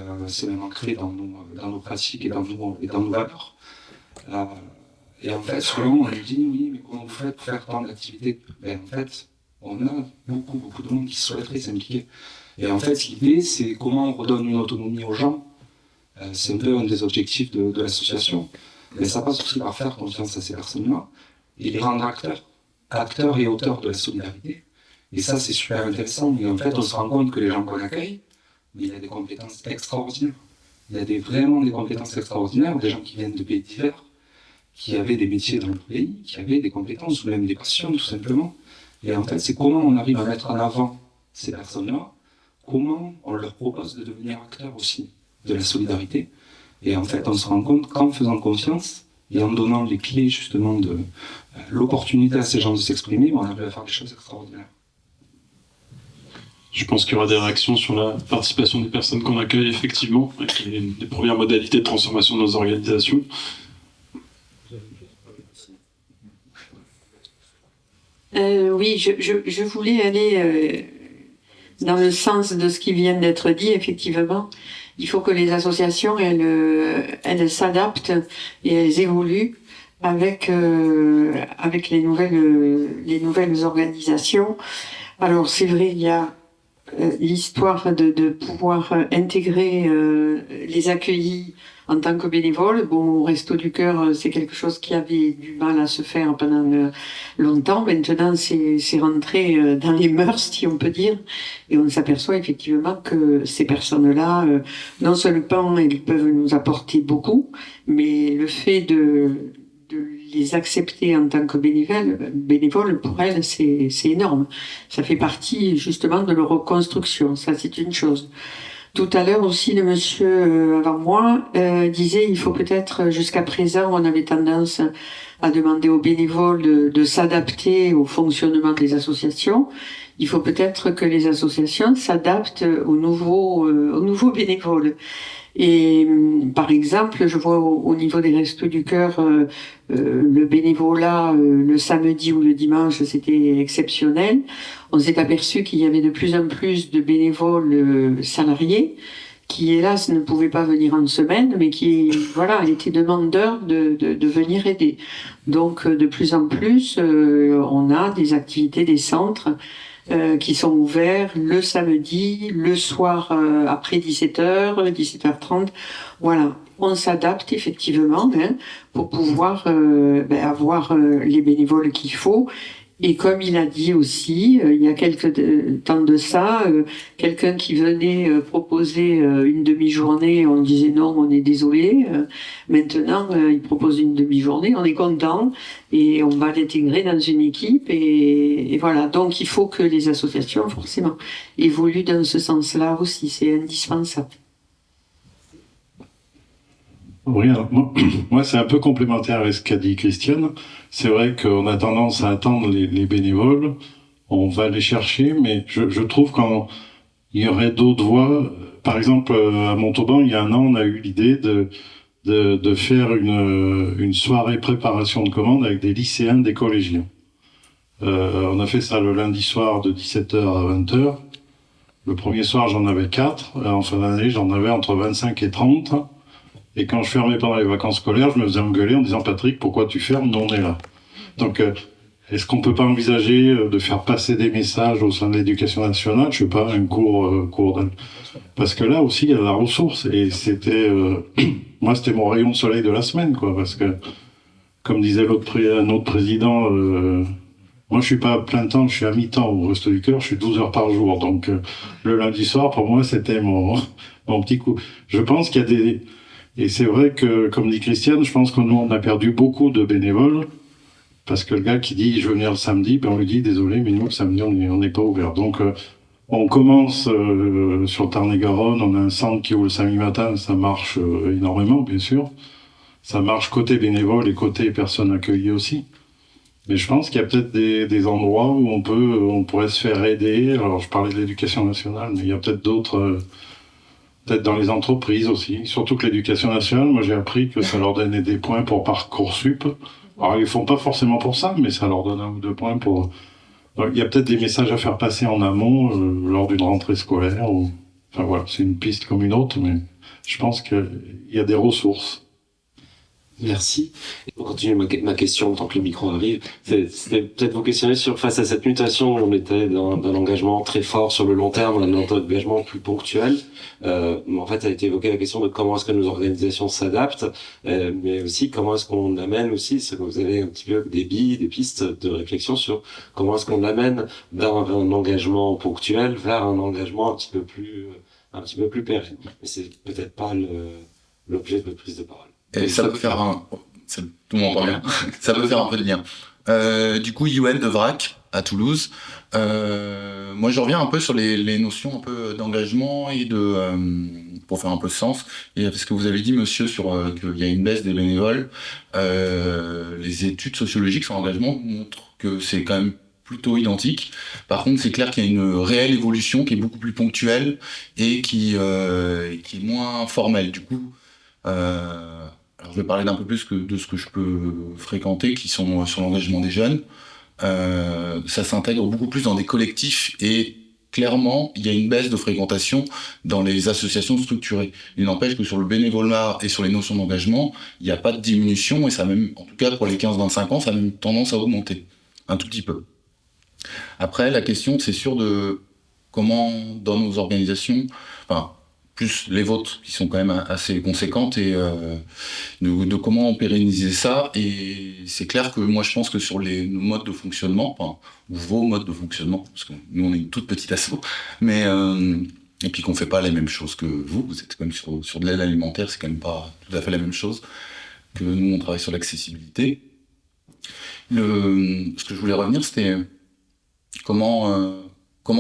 même ancré dans nos pratiques et dans nos valeurs. Et en fait, souvent, on nous dit, oui, mais comment vous faites pour faire tant d'activités? En fait, on a beaucoup de monde qui souhaiterait s'impliquer. Et en fait, l'idée, c'est comment on redonne une autonomie aux gens. C'est un peu un des objectifs de l'association. Mais ça passe aussi par faire confiance à ces personnes-là et les rendre acteurs et auteurs de la solidarité. Et ça, c'est super intéressant. Et en fait, on se rend compte que les gens qu'on accueille, il y a des compétences extraordinaires. Il y a vraiment des compétences extraordinaires, des gens qui viennent de pays divers, qui avaient des métiers dans le pays, qui avaient des compétences ou même des passions, tout simplement. Et en fait, c'est comment on arrive à mettre en avant ces personnes-là, comment on leur propose de devenir acteurs aussi de la solidarité. Et en fait, on se rend compte qu'en faisant confiance et en donnant les clés justement de l'opportunité à ces gens de s'exprimer, on arrive à faire des choses extraordinaires. Je pense qu'il y aura des réactions sur la participation des personnes qu'on accueille effectivement, avec les premières modalités de transformation de nos organisations. Oui, je voulais aller dans le sens de ce qui vient d'être dit, effectivement. Il faut que les associations, elles s'adaptent et elles évoluent avec les nouvelles organisations. Alors c'est vrai, il y a l'histoire de pouvoir intégrer les accueillis en tant que bénévoles. Bon, au Resto du Cœur, c'est quelque chose qui avait du mal à se faire pendant longtemps. Maintenant, c'est rentré dans les mœurs, si on peut dire. Et on s'aperçoit effectivement que ces personnes-là, non seulement elles peuvent nous apporter beaucoup, mais le fait de les accepter en tant que bénévoles, pour elles, c'est énorme. Ça fait partie justement de leur reconstruction. Ça, c'est une chose. Tout à l'heure aussi, le monsieur avant moi disait il faut peut-être, jusqu'à présent, on avait tendance à demander aux bénévoles de s'adapter au fonctionnement des associations. Il faut peut-être que les associations s'adaptent aux nouveaux bénévoles. Et par exemple, je vois au niveau des Restos du Cœur, le bénévolat le samedi ou le dimanche, c'était exceptionnel. On s'est aperçu qu'il y avait de plus en plus de bénévoles salariés qui, hélas, ne pouvaient pas venir en semaine, mais qui, voilà, étaient demandeurs de venir aider. Donc, de plus en plus, on a des activités, des centres qui sont ouverts le samedi, le soir après 17h, 17h30. Voilà, on s'adapte effectivement pour pouvoir avoir les bénévoles qu'il faut. Et comme il a dit aussi, il y a quelques temps de ça, quelqu'un qui venait proposer une demi-journée, on disait non, on est désolé. Maintenant, il propose une demi-journée, on est content et on va l'intégrer dans une équipe. Et voilà, donc il faut que les associations, forcément, évoluent dans ce sens-là aussi, c'est indispensable. Oui, alors moi c'est un peu complémentaire avec ce qu'a dit Christiane. C'est vrai qu'on a tendance à attendre les bénévoles, on va les chercher, mais je trouve qu'il y aurait d'autres voies. Par exemple, à Montauban, il y a un an, on a eu l'idée de faire une soirée préparation de commandes avec des lycéens, des collégiens. On a fait ça le lundi soir de 17h à 20h. Le premier soir, j'en avais 4. En fin d'année, j'en avais entre 25 et 30. Et quand je fermais pendant les vacances scolaires, je me faisais engueuler en disant « Patrick, pourquoi tu fermes? Nous, on est là. » Donc, est-ce qu'on peut pas envisager de faire passer des messages au sein de l'éducation nationale? Je sais pas, un cours parce que là aussi, il y a la ressource. Et c'était... moi, c'était mon rayon de soleil de la semaine, quoi. Parce que, comme disait un autre président... moi, je suis pas à plein temps, je suis à mi-temps au Resto du Cœur, je suis 12 heures par jour. Donc, le lundi soir, pour moi, c'était mon petit coup. Je pense qu'il y a des... Et c'est vrai que, comme dit Christiane, je pense que nous, on a perdu beaucoup de bénévoles, parce que le gars qui dit « je veux venir le samedi », ben on lui dit « désolé, mais nous, le samedi, on n'est pas ouvert ». Donc, on commence sur le Tarn-et-Garonne, on a un centre qui ouvre le samedi matin, ça marche énormément, bien sûr. Ça marche côté bénévole et côté personnes accueillies aussi. Mais je pense qu'il y a peut-être des endroits où on pourrait se faire aider. Alors, je parlais de l'éducation nationale, mais il y a peut-être d'autres... peut-être dans les entreprises aussi. Surtout que l'éducation nationale, moi j'ai appris que ça leur donnait des points pour Parcoursup. Alors ils font pas forcément pour ça, mais ça leur donne 1 ou 2 points pour... Donc, il y a peut-être des messages à faire passer en amont lors d'une rentrée scolaire. Enfin voilà, c'est une piste comme une autre, mais je pense qu'il y a des ressources. Merci. Et pour continuer ma question, tant que le micro arrive, c'était peut-être vous questionner sur, face à cette mutation, on était d'un engagement très fort sur le long terme, un engagement plus ponctuel. En fait, ça a été évoqué la question de comment est-ce que nos organisations s'adaptent, mais aussi comment est-ce qu'on amène aussi, c'est que vous avez un petit peu des billes, des pistes de réflexion sur comment est-ce qu'on amène d'un engagement ponctuel vers un engagement un petit peu plus pérenne. Mais c'est peut-être pas l'objet de votre prise de parole. Et ça peut faire tout le monde entend bien. Ça peut faire un peu de lien. Du coup, UN de VRAC à Toulouse. Moi, je reviens un peu sur les notions un peu d'engagement et de pour faire un peu de sens. Et parce que vous avez dit, monsieur, sur qu'il y a une baisse des bénévoles, les études sociologiques sur l'engagement montrent que c'est quand même plutôt identique. Par contre, c'est clair qu'il y a une réelle évolution qui est beaucoup plus ponctuelle et qui est moins formelle. Du coup, alors je vais parler d'un peu plus de ce que je peux fréquenter, qui sont sur l'engagement des jeunes. Ça s'intègre beaucoup plus dans des collectifs et clairement, il y a une baisse de fréquentation dans les associations structurées. Il n'empêche que sur le bénévolat et sur les notions d'engagement, il n'y a pas de diminution et ça même, en tout cas pour les 15-25 ans, ça a même tendance à augmenter un tout petit peu. Après, la question, c'est sûr de comment, dans nos organisations, enfin, plus les vôtres, qui sont quand même assez conséquentes, et de comment pérenniser ça. Et c'est clair que moi, je pense que sur nos modes de fonctionnement, enfin, vos modes de fonctionnement, parce que nous, on est une toute petite asso, mais et puis qu'on fait pas les mêmes choses que vous êtes quand même sur de l'aide alimentaire, c'est quand même pas tout à fait la même chose que nous, on travaille sur l'accessibilité. Ce que je voulais revenir, c'était comment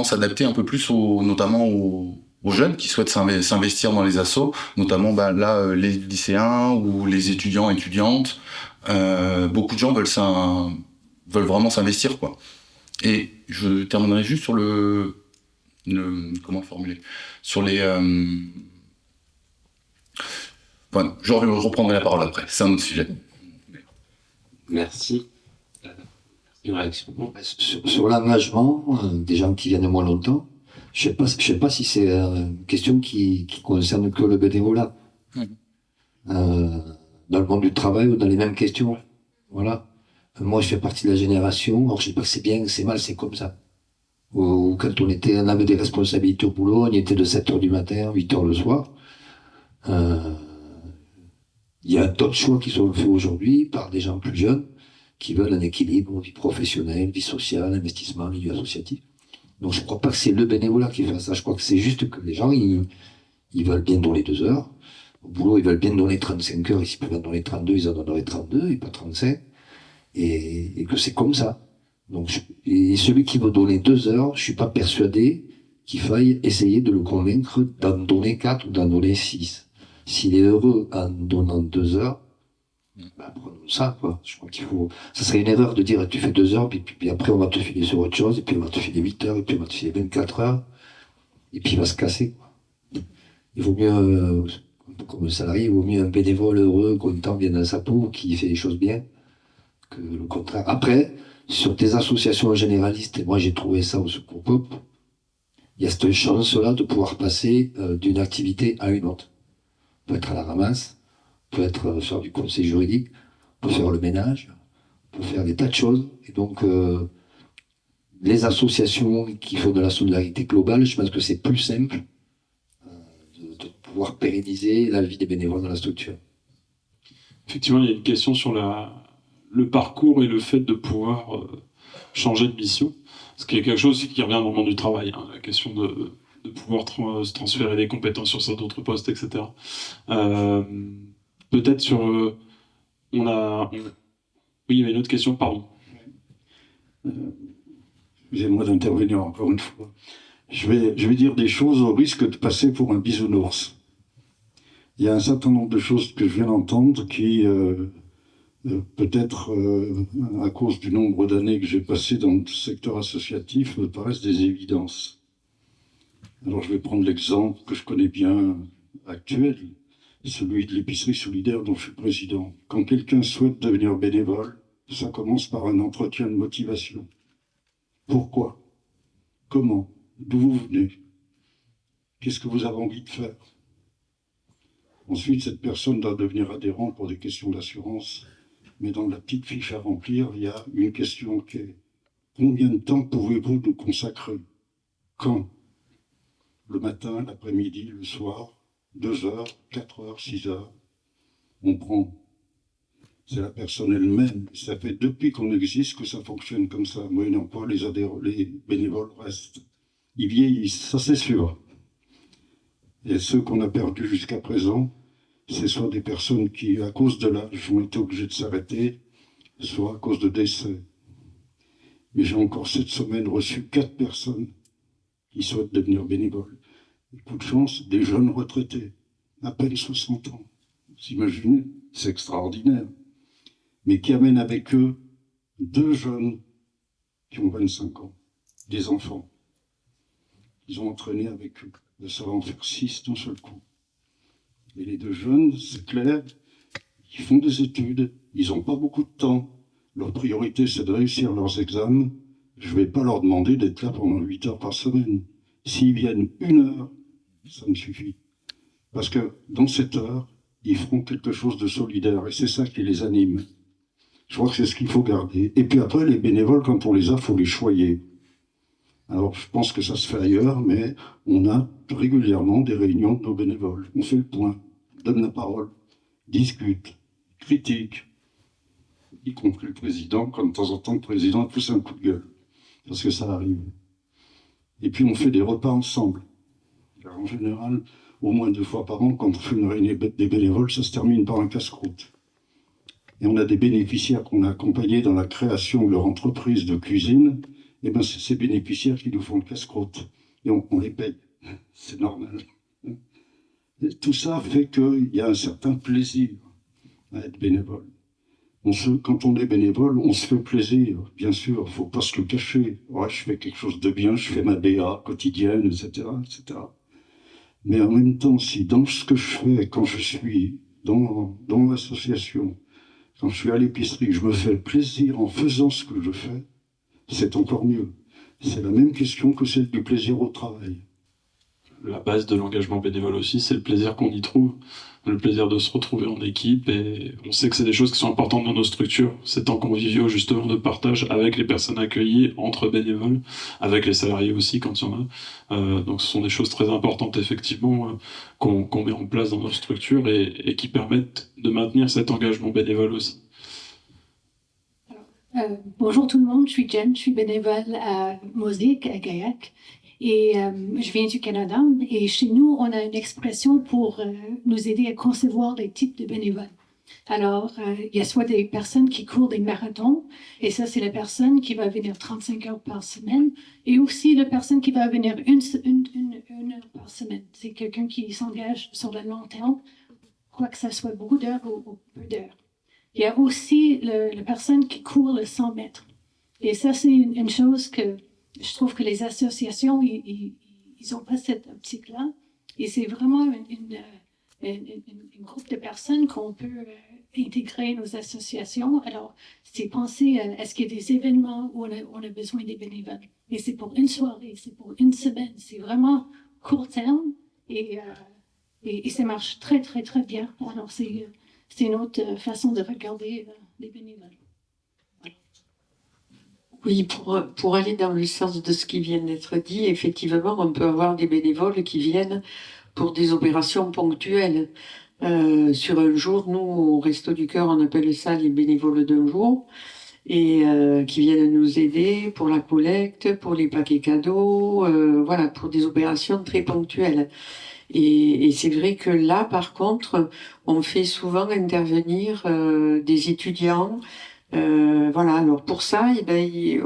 s'adapter un peu plus notamment aux jeunes qui souhaitent s'investir dans les assos, notamment les lycéens ou les étudiantes. Beaucoup de gens veulent vraiment s'investir, quoi. Et je terminerai juste sur comment formuler, sur les je reprendrai la parole après, c'est un autre sujet. Merci. Une réaction? Sur l'engagement, des gens qui viennent moins longtemps, je sais pas si c'est une question qui concerne que le bénévolat. Dans le monde du travail ou dans les mêmes questions. Voilà. Moi, je fais partie de la génération, alors je sais pas que c'est bien, que c'est mal, c'est comme ça. Ou quand on avait des responsabilités au boulot, on y était de 7h du matin, 8h le soir. Il y a d'autres choix qui sont faits aujourd'hui par des gens plus jeunes qui veulent un équilibre, vie professionnelle, vie sociale, investissement, milieu associatif. Donc je crois pas que c'est le bénévolat qui fait ça, je crois que c'est juste que les gens, ils veulent bien donner 2 heures. Au boulot, ils veulent bien donner 35 heures, et s'ils peuvent en donner 32, ils en donneraient 32 et pas 35. Et que c'est comme ça. Donc, et celui qui veut donner 2 heures, je suis pas persuadé qu'il faille essayer de le convaincre d'en donner 4 ou d'en donner 6. S'il est heureux en donnant 2 heures, prenons ça, quoi. Je crois ça serait une erreur de dire tu fais 2 heures, puis après on va te filer sur autre chose, et puis on va te filer 8 heures, et puis on va te filer 24 heures, et puis il va se casser, quoi. Il vaut mieux, comme un salarié, il vaut mieux un bénévole heureux, content, bien dans sa peau, qui fait les choses bien, que le contraire. Après, sur des associations généralistes, et moi j'ai trouvé ça au Secours Pop, il y a cette chance-là de pouvoir passer d'une activité à une autre. On peut être à la ramasse, on peut être faire du conseil juridique, on peut faire le ménage, on peut faire des tas de choses. Et donc, les associations qui font de la solidarité globale, je pense que c'est plus simple de pouvoir pérenniser la vie des bénévoles dans la structure. Effectivement, il y a une question sur le parcours et le fait de pouvoir changer de mission. Ce qui est quelque chose aussi qui revient dans le monde du travail, hein, la question de pouvoir se transférer des compétences sur d'autres postes, etc. Peut-être sur... Oui, il y avait une autre question, pardon. Excusez-moi d'intervenir encore une fois. Je vais dire des choses au risque de passer pour un bisounours. Il y a un certain nombre de choses que je viens d'entendre qui, peut-être à cause du nombre d'années que j'ai passé dans le secteur associatif, me paraissent des évidences. Alors je vais prendre l'exemple que je connais bien actuel, celui de l'épicerie solidaire dont je suis président. Quand quelqu'un souhaite devenir bénévole, ça commence par un entretien de motivation. Pourquoi? Comment? D'où vous venez? Qu'est-ce que vous avez envie de faire? Ensuite, cette personne doit devenir adhérent pour des questions d'assurance. Mais dans la petite fiche à remplir, il y a une question qui est: combien de temps pouvez-vous nous consacrer? Quand? Le matin, l'après-midi, le soir, 2 heures, 4 heures, 6 heures. On prend. C'est la personne elle-même. Ça fait depuis qu'on existe que ça fonctionne comme ça. Moyennant quoi, les bénévoles restent. Ils vieillissent, ça c'est sûr. Et ceux qu'on a perdus jusqu'à présent, c'est soit des personnes qui, à cause de l'âge, ont été obligées de s'arrêter, soit à cause de décès. Mais j'ai encore cette semaine reçu 4 personnes qui souhaitent devenir bénévoles. Coup de chance, des jeunes retraités. à peine 60 ans. Vous imaginez, c'est extraordinaire. Mais qui amènent avec eux 2 jeunes qui ont 25 ans, des enfants. Ils ont entraîné avec eux. Ça va en faire 6 d'un seul coup. Et les 2 jeunes, c'est clair, ils font des études, ils n'ont pas beaucoup de temps. Leur priorité, c'est de réussir leurs examens. Je ne vais pas leur demander d'être là pendant 8 heures par semaine. S'ils viennent 1 heure, ça me suffit. Parce que dans cette heure, ils feront quelque chose de solidaire. Et c'est ça qui les anime. Je crois que c'est ce qu'il faut garder. Et puis après, les bénévoles, quand on les a, il faut les choyer. Alors, je pense que ça se fait ailleurs, mais on a régulièrement des réunions de nos bénévoles. On fait le point, donne la parole, discute, critique, y compris le président, quand de temps en temps le président pousse un coup de gueule, parce que ça arrive. Et puis on fait des repas ensemble. Alors, en général, au moins 2 fois par an, quand on fait une réunion des bénévoles, ça se termine par un casse-croûte. Et on a des bénéficiaires qu'on a accompagnés dans la création de leur entreprise de cuisine. Et ben c'est ces bénéficiaires qui nous font le casse-croûte. Et on les paye. C'est normal. Et tout ça fait qu'il y a un certain plaisir à être bénévole. Quand on est bénévole, on se fait plaisir, bien sûr, il ne faut pas se le cacher. Ouais, je fais quelque chose de bien, je fais ma BA quotidienne, etc., etc. Mais en même temps, si dans ce que je fais, quand je suis dans l'association, quand je suis à l'épicerie, je me fais plaisir en faisant ce que je fais, c'est encore mieux. C'est la même question que celle du plaisir au travail. La base de l'engagement bénévole aussi, c'est le plaisir qu'on y trouve, le plaisir de se retrouver en équipe, et on sait que c'est des choses qui sont importantes dans nos structures, ces temps conviviaux justement de partage avec les personnes accueillies, entre bénévoles, avec les salariés aussi quand il y en a. Donc ce sont des choses très importantes effectivement qu'on met en place dans nos structures et qui permettent de maintenir cet engagement bénévole aussi. Bonjour tout le monde, je suis Jen, je suis bénévole à Mosaïque, à Gaillac. Et je viens du Canada. Et chez nous, on a une expression pour nous aider à concevoir les types de bénévoles. Alors, il y a soit des personnes qui courent des marathons, et ça, c'est la personne qui va venir 35 heures par semaine, et aussi la personne qui va venir une heure par semaine. C'est quelqu'un qui s'engage sur le long terme, quoi que ça soit beaucoup d'heures ou peu d'heures. Il y a aussi la personne qui court le 100 mètres. Et ça, c'est une chose que je trouve que les associations, ils n'ont pas cette optique-là. Et c'est vraiment une groupe de personnes qu'on peut intégrer nos associations. Alors, c'est penser à est-ce qu'il y a des événements où on a besoin des bénévoles. Et c'est pour une soirée, c'est pour une semaine. C'est vraiment court terme et ça marche très, très, très bien. Alors, c'est une autre façon de regarder les bénévoles. Oui, pour aller dans le sens de ce qui vient d'être dit, effectivement, on peut avoir des bénévoles qui viennent pour des opérations ponctuelles. Sur un jour, nous, au Resto du Cœur, on appelle ça les bénévoles d'un jour, et qui viennent nous aider pour la collecte, pour les paquets cadeaux, voilà, pour des opérations très ponctuelles. Et c'est vrai que là, par contre, on fait souvent intervenir des étudiants. Voilà, alors pour ça, eh ben,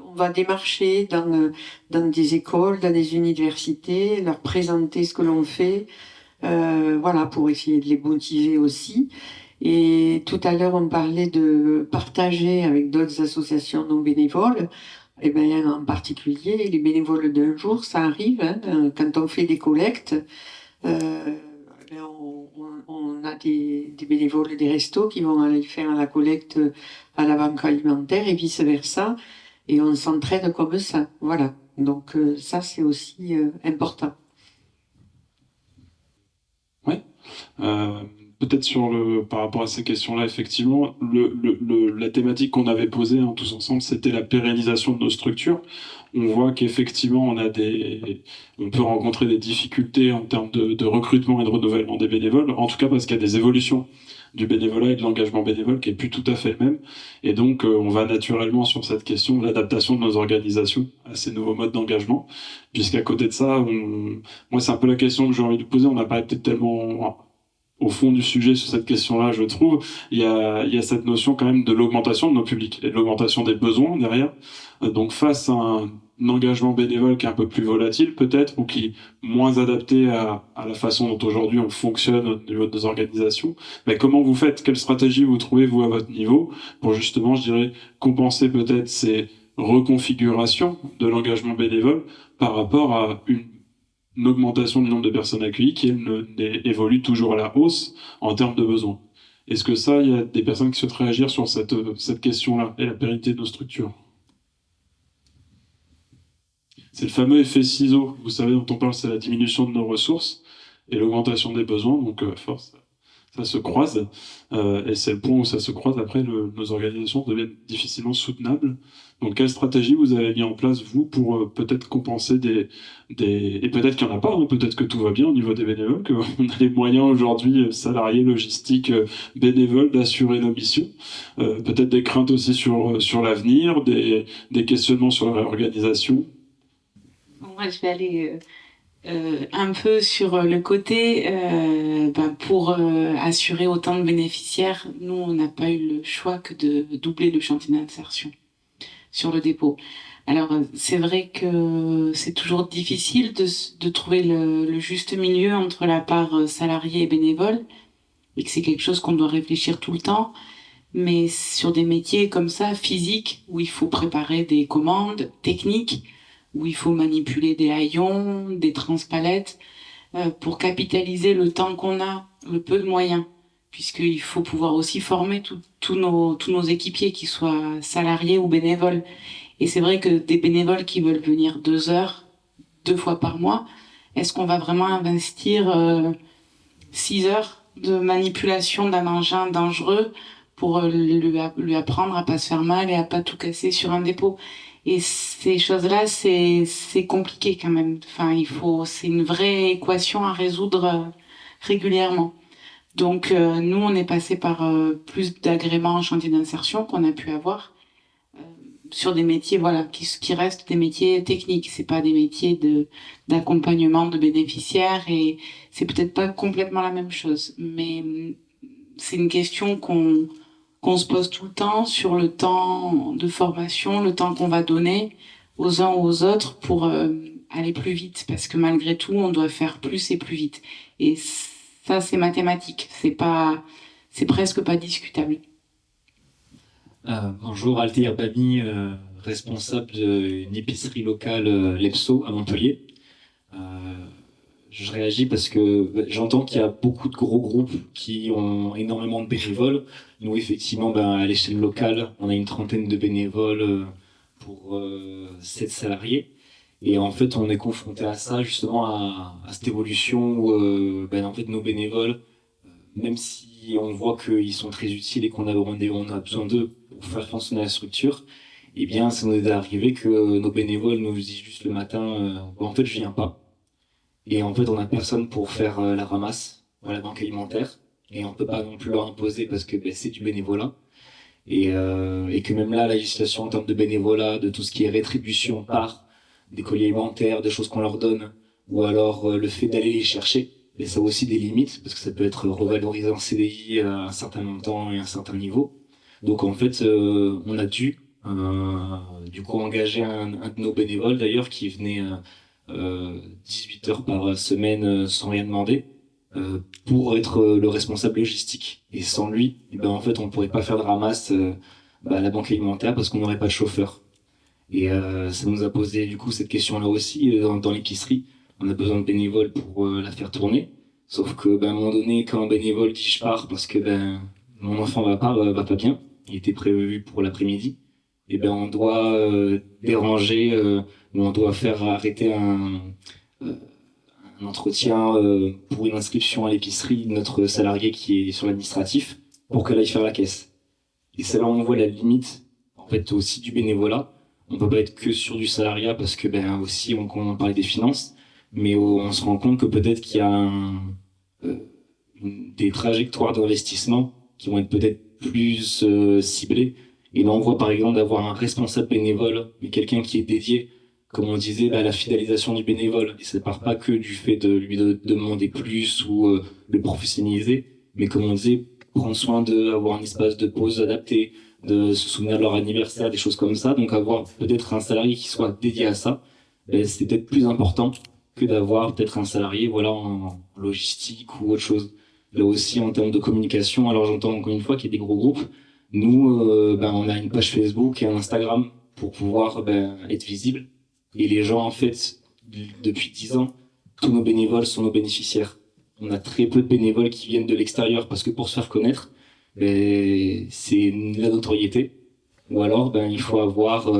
on va démarcher dans des écoles, dans des universités, leur présenter ce que l'on fait, voilà, pour essayer de les motiver aussi. Et tout à l'heure, on parlait de partager avec d'autres associations non bénévoles. Eh ben, en particulier, les bénévoles d'un jour, ça arrive, hein, quand on fait des collectes. On a des bénévoles des restos qui vont aller faire la collecte à la banque alimentaire et vice-versa. Et on s'entraide comme ça. Voilà. Donc ça, c'est aussi important. Oui. Peut-être par rapport à ces questions-là, effectivement, la thématique qu'on avait posée tous ensemble, c'était la pérennisation de nos structures. On voit qu'effectivement, on peut rencontrer des difficultés en termes de recrutement et de renouvellement des bénévoles, en tout cas parce qu'il y a des évolutions du bénévolat et de l'engagement bénévole qui est plus tout à fait le même. Et donc, on va naturellement sur cette question de l'adaptation de nos organisations à ces nouveaux modes d'engagement, puisqu'à côté de ça, moi, c'est un peu la question que j'ai envie de poser. On n'a pas été tellement au fond du sujet sur cette question-là, je trouve, il y a cette notion quand même de l'augmentation de nos publics et de l'augmentation des besoins derrière. Donc face à un engagement bénévole qui est un peu plus volatile peut-être, ou qui est moins adapté à la façon dont aujourd'hui on fonctionne au niveau de nos organisations, mais comment vous faites, quelle stratégie vous trouvez vous à votre niveau pour justement, je dirais, compenser peut-être ces reconfigurations de l'engagement bénévole par rapport à une augmentation du nombre de personnes accueillies qui évolue toujours à la hausse en termes de besoins. Est-ce que ça, il y a des personnes qui souhaitent réagir sur cette question-là et la pérennité de nos structures? C'est le fameux effet ciseau, vous savez, dont on parle, c'est la diminution de nos ressources et l'augmentation des besoins, donc force, ça se croise, et c'est le point où ça se croise, après nos organisations deviennent difficilement soutenables. Donc quelle stratégie vous avez mis en place, vous, pour peut-être compenser et peut-être qu'il n'y en a pas, hein, peut-être que tout va bien au niveau des bénévoles, qu'on a les moyens aujourd'hui, salariés, logistiques, bénévoles, d'assurer nos missions, peut-être des craintes aussi sur l'avenir, des questionnements sur la réorganisation. Moi, je vais aller un peu sur le côté pour assurer autant de bénéficiaires. Nous, on n'a pas eu le choix que de doubler le chantier d'insertion sur le dépôt. Alors, c'est vrai que c'est toujours difficile de trouver le juste milieu entre la part salariée et bénévole, et que c'est quelque chose qu'on doit réfléchir tout le temps. Mais sur des métiers comme ça, physiques, où il faut préparer des commandes techniques, où il faut manipuler des haillons, des transpalettes, pour capitaliser le temps qu'on a, le peu de moyens, puisqu'il faut pouvoir aussi former tous nos équipiers, qu'ils soient salariés ou bénévoles. Et c'est vrai que des bénévoles qui veulent venir 2 heures, 2 fois par mois, est-ce qu'on va vraiment investir 6 heures de manipulation d'un engin dangereux pour lui apprendre à pas se faire mal et à pas tout casser sur un dépôt? Et ces choses-là, c'est compliqué quand même. Enfin, c'est une vraie équation à résoudre régulièrement. Donc, nous, on est passé par plus d'agréments en chantier d'insertion qu'on a pu avoir sur des métiers, voilà, qui restent des métiers techniques. C'est pas des métiers d'accompagnement de bénéficiaires, et c'est peut-être pas complètement la même chose. Mais c'est une question qu'on se pose tout le temps sur le temps de formation, le temps qu'on va donner aux uns ou aux autres pour aller plus vite, parce que malgré tout, on doit faire plus et plus vite. Et ça, c'est mathématique, c'est presque pas discutable. Bonjour, Altair Bami, responsable d'une épicerie locale Lepso à Montpellier. Je réagis parce que j'entends qu'il y a beaucoup de gros groupes qui ont énormément de bénévoles. Nous, effectivement, à l'échelle locale, on a une trentaine de bénévoles pour 7 salariés. Et en fait, on est confronté à ça, justement, à cette évolution où en fait, nos bénévoles, même si on voit qu'ils sont très utiles et qu'on a besoin d'eux pour faire fonctionner la structure, eh bien, ça nous est arrivé que nos bénévoles nous disent juste le matin en fait, je viens pas. Et en fait, on n'a personne pour faire la ramasse à la banque alimentaire. Et on peut pas non plus leur imposer parce que c'est du bénévolat. Et que même là, la législation en termes de bénévolat, de tout ce qui est rétribution par des colis alimentaires, des choses qu'on leur donne, ou alors le fait d'aller les chercher, et ça a aussi des limites, parce que ça peut être revalorisé en CDI à un certain montant et à un certain niveau. Donc en fait, on a dû du coup engager un de nos bénévoles d'ailleurs qui venait 18 heures par semaine sans rien demander pour être le responsable logistique. Et sans lui, en fait, on pourrait pas faire de ramasse à la banque alimentaire parce qu'on n'aurait pas de chauffeur. Et ça nous a posé du coup cette question-là aussi dans l'épicerie. On a besoin de bénévoles pour la faire tourner. Sauf que à un moment donné, quand un bénévole dit je pars parce que mon enfant va pas bien, il était prévu pour l'après-midi, et on doit déranger ou on doit faire arrêter un entretien pour une inscription à l'épicerie de notre salarié qui est sur l'administratif pour qu'elle aille faire la caisse. Et c'est là où on voit la limite en fait aussi du bénévolat. On peut pas être que sur du salariat parce que aussi on parlait des finances, mais on se rend compte que peut-être qu'il y a des trajectoires d'investissement qui vont être peut-être plus ciblées. Et là on voit par exemple d'avoir un responsable bénévole, mais quelqu'un qui est dédié comme on disait, la fidélisation du bénévole. Et ça ne part pas que du fait de lui demander plus ou le professionnaliser, mais comme on disait, prendre soin d'avoir un espace de pause adapté, de se souvenir de leur anniversaire, des choses comme ça. Donc avoir peut-être un salarié qui soit dédié à ça, c'est peut-être plus important que d'avoir peut-être un salarié en logistique ou autre chose. Là aussi, en termes de communication, alors j'entends encore une fois qu'il y a des gros groupes. Nous, on a une page Facebook et un Instagram pour pouvoir être visible. Et les gens, en fait, depuis 10 ans, tous nos bénévoles sont nos bénéficiaires. On a très peu de bénévoles qui viennent de l'extérieur parce que pour se faire connaître, c'est la notoriété. Ou alors, il faut avoir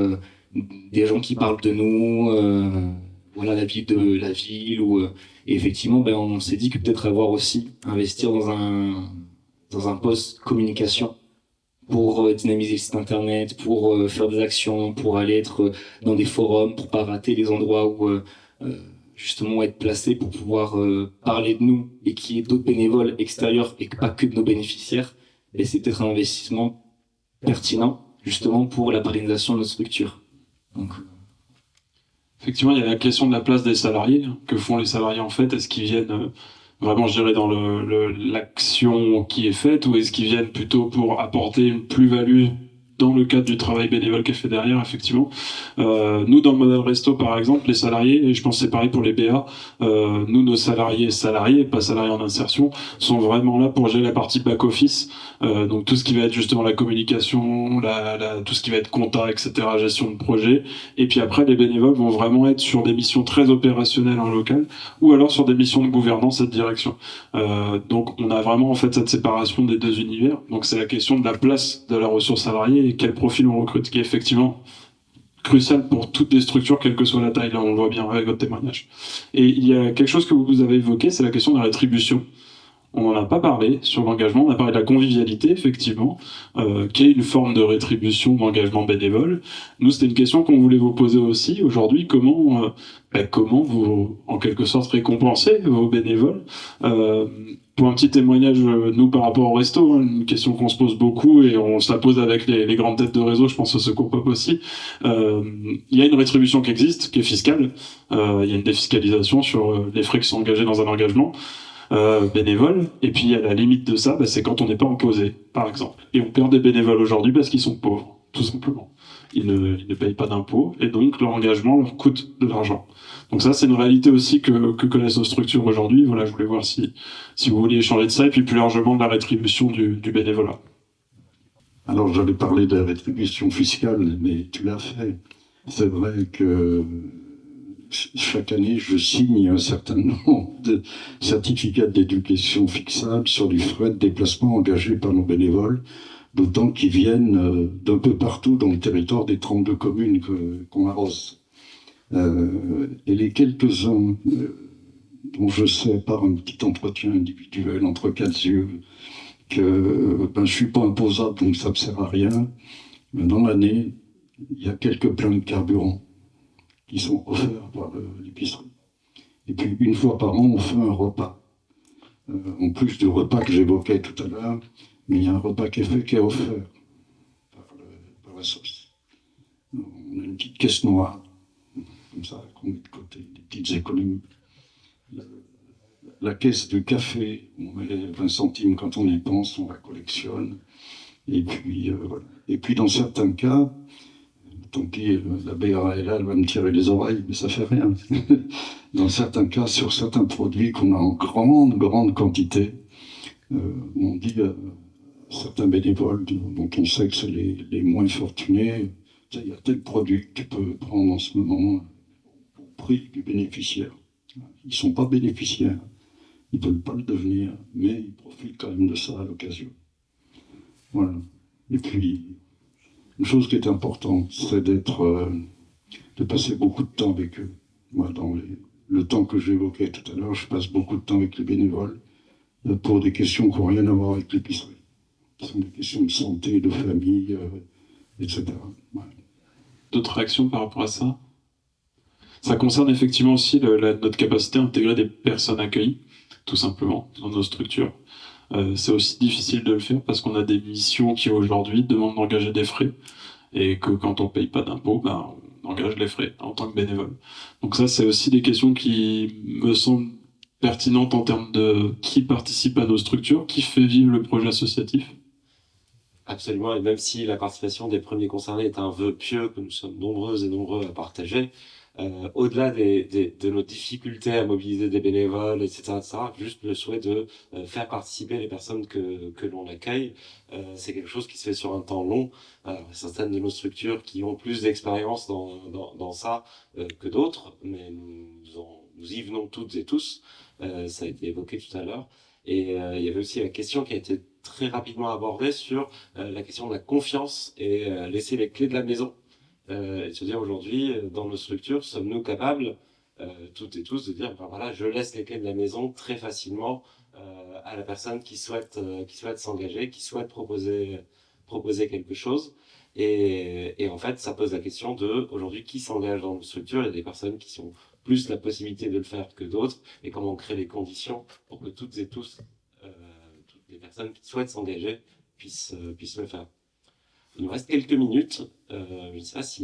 des gens qui parlent de nous, la vie de la ville. Et effectivement, on s'est dit que peut-être investir dans un poste communication pour dynamiser le site internet, pour faire des actions, pour aller être dans des forums, pour pas rater les endroits où justement être placé pour pouvoir parler de nous et qu'il y ait d'autres bénévoles extérieurs et pas que de nos bénéficiaires. Et c'est peut-être un investissement pertinent justement pour la pérennisation de notre structure. Donc, effectivement, il y a la question de la place des salariés. Que font les salariés en fait? Est-ce qu'ils viennent vraiment, je dirais, dans l'action qui est faite, ou est-ce qu'ils viennent plutôt pour apporter une plus-value dans le cadre du travail bénévole qui est fait derrière, effectivement. Nous, dans le modèle resto, par exemple, les salariés, et je pense que c'est pareil pour les BA, nous, nos salariés, pas salariés en insertion, sont vraiment là pour gérer la partie back-office, donc tout ce qui va être justement la communication, tout ce qui va être compta, etc., gestion de projet, et puis après, les bénévoles vont vraiment être sur des missions très opérationnelles en local, ou alors sur des missions de gouvernance et de direction. Donc, on a vraiment, en fait, cette séparation des deux univers, donc c'est la question de la place de la ressource salariée et quel profil on recrute, qui est effectivement crucial pour toutes les structures, quelle que soit la taille. Là, on le voit bien avec votre témoignage. Et il y a quelque chose que vous avez évoqué, c'est la question de la rétribution. On n'en a pas parlé sur l'engagement, on a parlé de la convivialité, effectivement, qui est une forme de rétribution d'engagement bénévole. Nous, c'était une question qu'on voulait vous poser aussi aujourd'hui. Comment vous, en quelque sorte, récompensez vos bénévoles pour un petit témoignage, nous, par rapport au resto, une question qu'on se pose beaucoup et on se la pose avec les grandes têtes de réseau, je pense au Secours Pop aussi. Il y a une rétribution qui existe, qui est fiscale. Il y a une défiscalisation sur les frais qui sont engagés dans un engagement bénévole. Et puis, à la limite de ça, c'est quand on n'est pas imposé, par exemple. Et on perd des bénévoles aujourd'hui parce qu'ils sont pauvres, tout simplement. Ils ne payent pas d'impôts et donc leur engagement leur coûte de l'argent. Donc ça, c'est une réalité aussi que connaissent nos structures aujourd'hui. Voilà, je voulais voir si vous vouliez échanger de ça, et puis plus largement de la rétribution du bénévolat. Alors, j'allais parler de la rétribution fiscale, mais tu l'as fait. C'est vrai que chaque année, je signe un certain nombre de certificats d'éducation fixables sur les frais de déplacement engagés par nos bénévoles, d'autant qu'ils viennent d'un peu partout dans le territoire des 32 communes qu'on arrose. Et les quelques-uns dont je sais par un petit entretien individuel entre quatre yeux que je suis pas imposable, donc ça ne me sert à rien, mais dans l'année, il y a quelques pleins de carburant qui sont offerts par l'épicerie. Et puis une fois par an, on fait un repas. En plus du repas que j'évoquais tout à l'heure, mais il y a un repas qui est fait, qui est offert par la sauce. On a une petite caisse noire, comme ça, qu'on met de côté, des petites économies. La caisse de café, on met 20 centimes quand on y pense, on la collectionne. Et puis, voilà. Et puis dans certains cas, tant pis, la BA est là, elle va me tirer les oreilles, mais ça fait rien. Dans certains cas, sur certains produits qu'on a en grande quantité, on dit à certains bénévoles dont on sait que c'est les moins fortunés, il y a tel produit que tu peux prendre en ce moment au prix du bénéficiaire. Ils ne sont pas bénéficiaires, ils ne peuvent pas le devenir, mais ils profitent quand même de ça à l'occasion. Voilà. Et puis, une chose qui est importante, c'est de passer beaucoup de temps avec eux. Moi, dans le temps que j'évoquais tout à l'heure, je passe beaucoup de temps avec les bénévoles pour des questions qui n'ont rien à voir avec l'épicerie. Ce sont des questions de santé, de famille, etc. Ouais. D'autres réactions par rapport à ça? Ça concerne effectivement aussi notre capacité à intégrer des personnes accueillies, tout simplement, dans nos structures. C'est aussi difficile de le faire parce qu'on a des missions qui aujourd'hui demandent d'engager des frais et que quand on ne paye pas d'impôts, engage les frais en tant que bénévole. Donc ça, c'est aussi des questions qui me semblent pertinentes en termes de qui participe à nos structures, qui fait vivre le projet associatif. Absolument, et même si la participation des premiers concernés est un vœu pieux que nous sommes nombreuses et nombreux à partager, au-delà de nos difficultés à mobiliser des bénévoles, etc., juste le souhait de faire participer les personnes que l'on accueille, c'est quelque chose qui se fait sur un temps long. Alors, certaines de nos structures qui ont plus d'expérience dans ça que d'autres, mais nous y venons toutes et tous. Ça a été évoqué tout à l'heure. Et il y avait aussi la question qui a été très rapidement abordée sur la question de la confiance et laisser les clés de la maison. Et de se dire aujourd'hui, dans nos structures, sommes-nous capables, toutes et tous, de dire, ben voilà, je laisse les clés de la maison très facilement à la personne qui souhaite s'engager, qui souhaite proposer quelque chose. Et en fait, ça pose la question de, aujourd'hui, qui s'engage dans nos structures. Il y a des personnes qui sont plus la possibilité de le faire que d'autres, et comment on crée les conditions pour que toutes et tous, toutes les personnes qui souhaitent s'engager puissent le faire. Il nous reste quelques minutes. Je ne sais pas s'il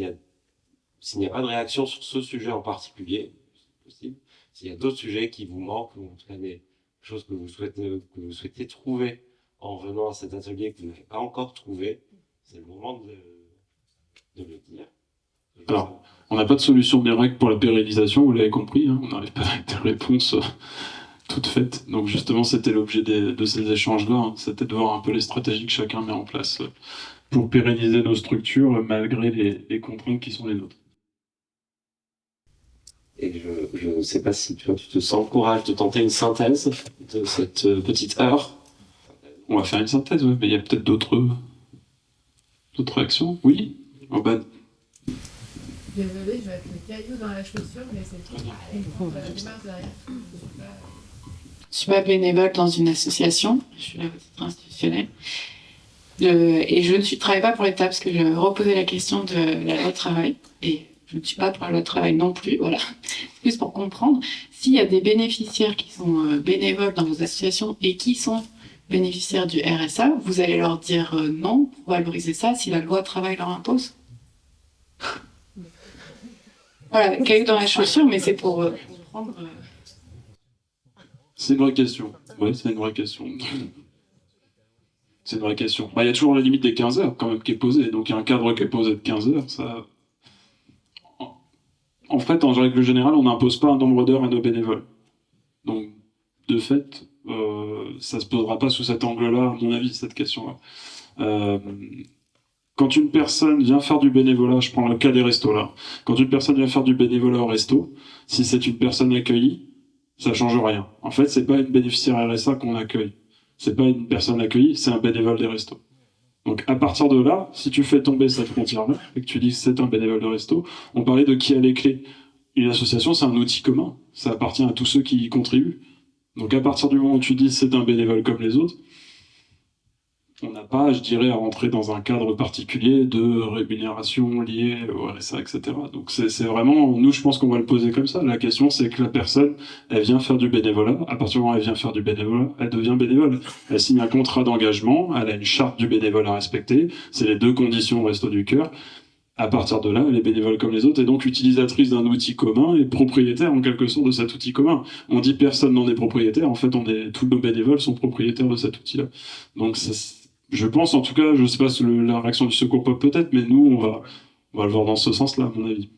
n'y a pas de réaction sur ce sujet en particulier, c'est possible. S'il y a d'autres sujets qui vous manquent, ou en tout cas des choses que vous souhaitez trouver en venant à cet atelier que vous n'avez pas encore trouvé, c'est le moment de le dire. Alors, on n'a pas de solution miracle pour la pérennisation, vous l'avez compris, hein, on n'arrive pas avec des réponses toutes faites. Donc justement, c'était l'objet de ces échanges-là, hein, c'était de voir un peu les stratégies que chacun met en place pour pérenniser nos structures malgré les contraintes qui sont les nôtres. Et je ne sais pas si tu te sens le courage de tenter une synthèse de cette petite heure. On va faire une synthèse, oui, mais il y a peut-être d'autres réactions. Oui, Urban. Désolée, je vais être le caillou dans la chaussure, mais c'est tout. La démarche derrière. Je suis pas bénévole dans une association, je suis la petite institutionnelle. Et je ne travaille pas pour l'État parce que je reposais la question de la loi travail. Et je ne suis pas pour la loi travail non plus, voilà. C'est juste pour comprendre. S'il y a des bénéficiaires qui sont bénévoles dans vos associations et qui sont bénéficiaires du RSA, vous allez leur dire non pour valoriser ça si la loi travail leur impose. Voilà, caillou dans la chaussure, mais c'est pour comprendre. C'est une vraie question. Oui, c'est une vraie question. C'est une vraie question. Il y a toujours la limite des 15 heures quand même qui est posée. Donc il y a un cadre qui est posé de 15 heures. Ça... En fait, en règle générale, on n'impose pas un nombre d'heures à nos bénévoles. Donc, de fait, ça ne se posera pas sous cet angle-là, à mon avis, cette question-là. Quand une personne vient faire du bénévolat, je prends le cas des restos là, quand une personne vient faire du bénévolat au resto, si c'est une personne accueillie, ça change rien. En fait, c'est pas une bénéficiaire RSA qu'on accueille. C'est pas une personne accueillie, c'est un bénévole des restos. Donc à partir de là, si tu fais tomber cette frontière-là, et que tu dis que c'est un bénévole de resto, on parlait de qui a les clés. Une association, c'est un outil commun. Ça appartient à tous ceux qui y contribuent. Donc à partir du moment où tu dis c'est un bénévole comme les autres, on n'a pas, je dirais, à rentrer dans un cadre particulier de rémunération liée au RSA, etc. Donc c'est vraiment, nous je pense qu'on va le poser comme ça. La question c'est que la personne, elle vient faire du bénévolat. À partir du moment où elle vient faire du bénévolat, elle devient bénévole. Elle signe un contrat d'engagement, elle a une charte du bénévole à respecter. C'est les deux conditions au Resto du Cœur. À partir de là, elle est bénévole comme les autres et donc utilisatrice d'un outil commun et propriétaire en quelque sorte de cet outil commun. On dit personne n'en est propriétaire, en fait tous nos bénévoles sont propriétaires de cet outil-là. Donc je pense en tout cas, je ne sais pas la réaction du Secours Pop peut-être, mais nous on va le voir dans ce sens-là à mon avis.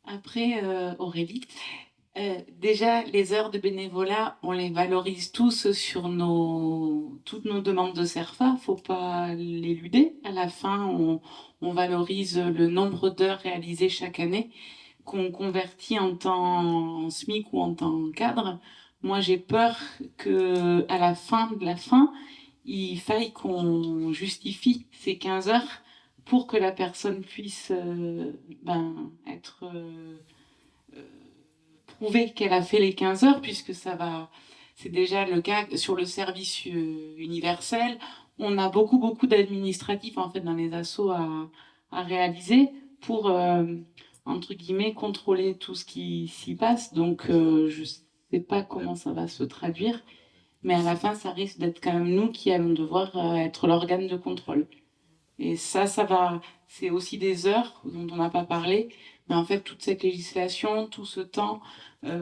Après, Aurélie, déjà les heures de bénévolat, on les valorise tous sur toutes nos demandes de CERFA, faut pas l'éluder. À la fin, on valorise le nombre d'heures réalisées chaque année, qu'on convertit en temps SMIC ou en temps cadre. Moi, j'ai peur qu'à la fin de la fin, il faille qu'on justifie ces 15 heures pour que la personne puisse être prouvée qu'elle a fait les 15 heures, puisque c'est déjà le cas sur le service universel. On a beaucoup d'administratifs en fait dans les assos à réaliser pour entre guillemets contrôler tout ce qui s'y passe. Donc je sais pas comment ça va se traduire, mais à la fin, ça risque d'être quand même nous qui allons devoir être l'organe de contrôle. Et ça va, c'est aussi des heures dont on n'a pas parlé, mais en fait, toute cette législation, tout ce temps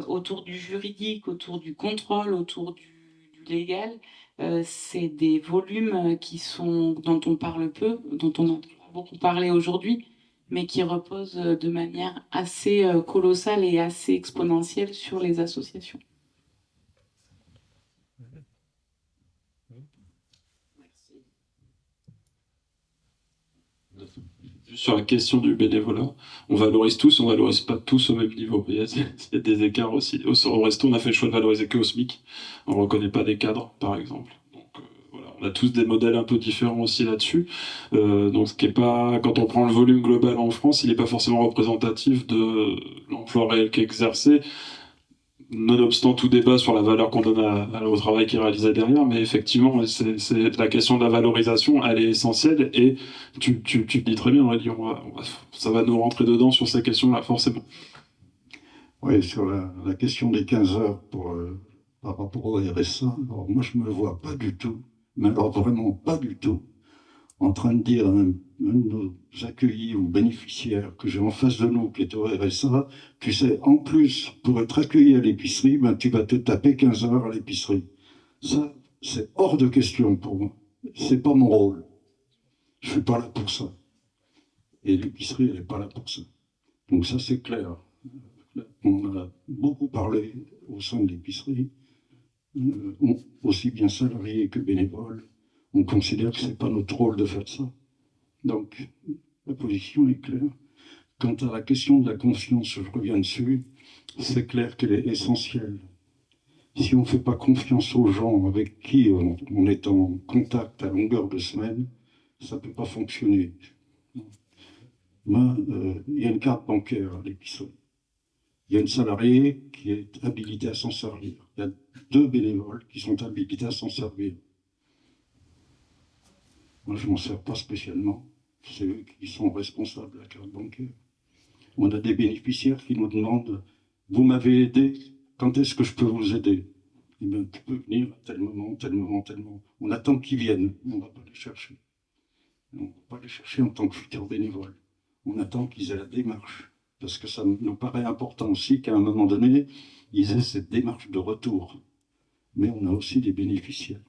autour du juridique, autour du contrôle, autour du légal, c'est des volumes dont on parle peu, dont on entend beaucoup parler aujourd'hui, mais qui reposent de manière assez colossale et assez exponentielle sur les associations. Sur la question du bénévolat, on valorise tous, on valorise pas tous au même niveau. Il y a des écarts aussi. Au resto, on a fait le choix de valoriser que au SMIC. On reconnaît pas des cadres, par exemple. Donc voilà, on a tous des modèles un peu différents aussi là-dessus. Donc ce qui est pas, quand on prend le volume global en France, il n'est pas forcément représentatif de l'emploi réel qui est exercé. Nonobstant tout débat sur la valeur qu'on donne au travail qui est réalisé derrière, mais effectivement, c'est la question de la valorisation, elle est essentielle, et tu le dis très bien, Aurélie, ça va nous rentrer dedans sur ces questions-là, forcément. Oui, sur la question des 15 heures par rapport au RSA, alors moi je ne me vois pas du tout, mais alors vraiment pas du tout, en train de dire à un de nos accueillis ou bénéficiaires que j'ai en face de nous qui est au RSA, tu sais, en plus, pour être accueilli à l'épicerie, ben, tu vas te taper 15 heures à l'épicerie. Ça, c'est hors de question pour moi. C'est pas mon rôle. Je suis pas là pour ça. Et l'épicerie, elle n'est pas là pour ça. Donc ça, c'est clair. On a beaucoup parlé au sein de l'épicerie, aussi bien salariés que bénévoles. On considère que ce n'est pas notre rôle de faire ça. Donc, la position est claire. Quant à la question de la confiance, je reviens dessus, c'est clair qu'elle est essentielle. Si on ne fait pas confiance aux gens avec qui on est en contact à longueur de semaine, ça ne peut pas fonctionner. Moi, il y a une carte bancaire à l'épicerie. Il y a une salariée qui est habilitée à s'en servir. Il y a 2 bénévoles qui sont habilités à s'en servir. Moi, je ne m'en sers pas spécialement. C'est eux qui sont responsables de la carte bancaire. On a des bénéficiaires qui nous demandent « Vous m'avez aidé, quand est-ce que je peux vous aider ?» Eh bien, tu peux venir à tel moment, tel moment, tel moment. On attend qu'ils viennent, on ne va pas les chercher. On ne va pas les chercher en tant que futurs bénévoles. On attend qu'ils aient la démarche. Parce que ça nous paraît important aussi qu'à un moment donné, ils aient cette démarche de retour. Mais on a aussi des bénéficiaires.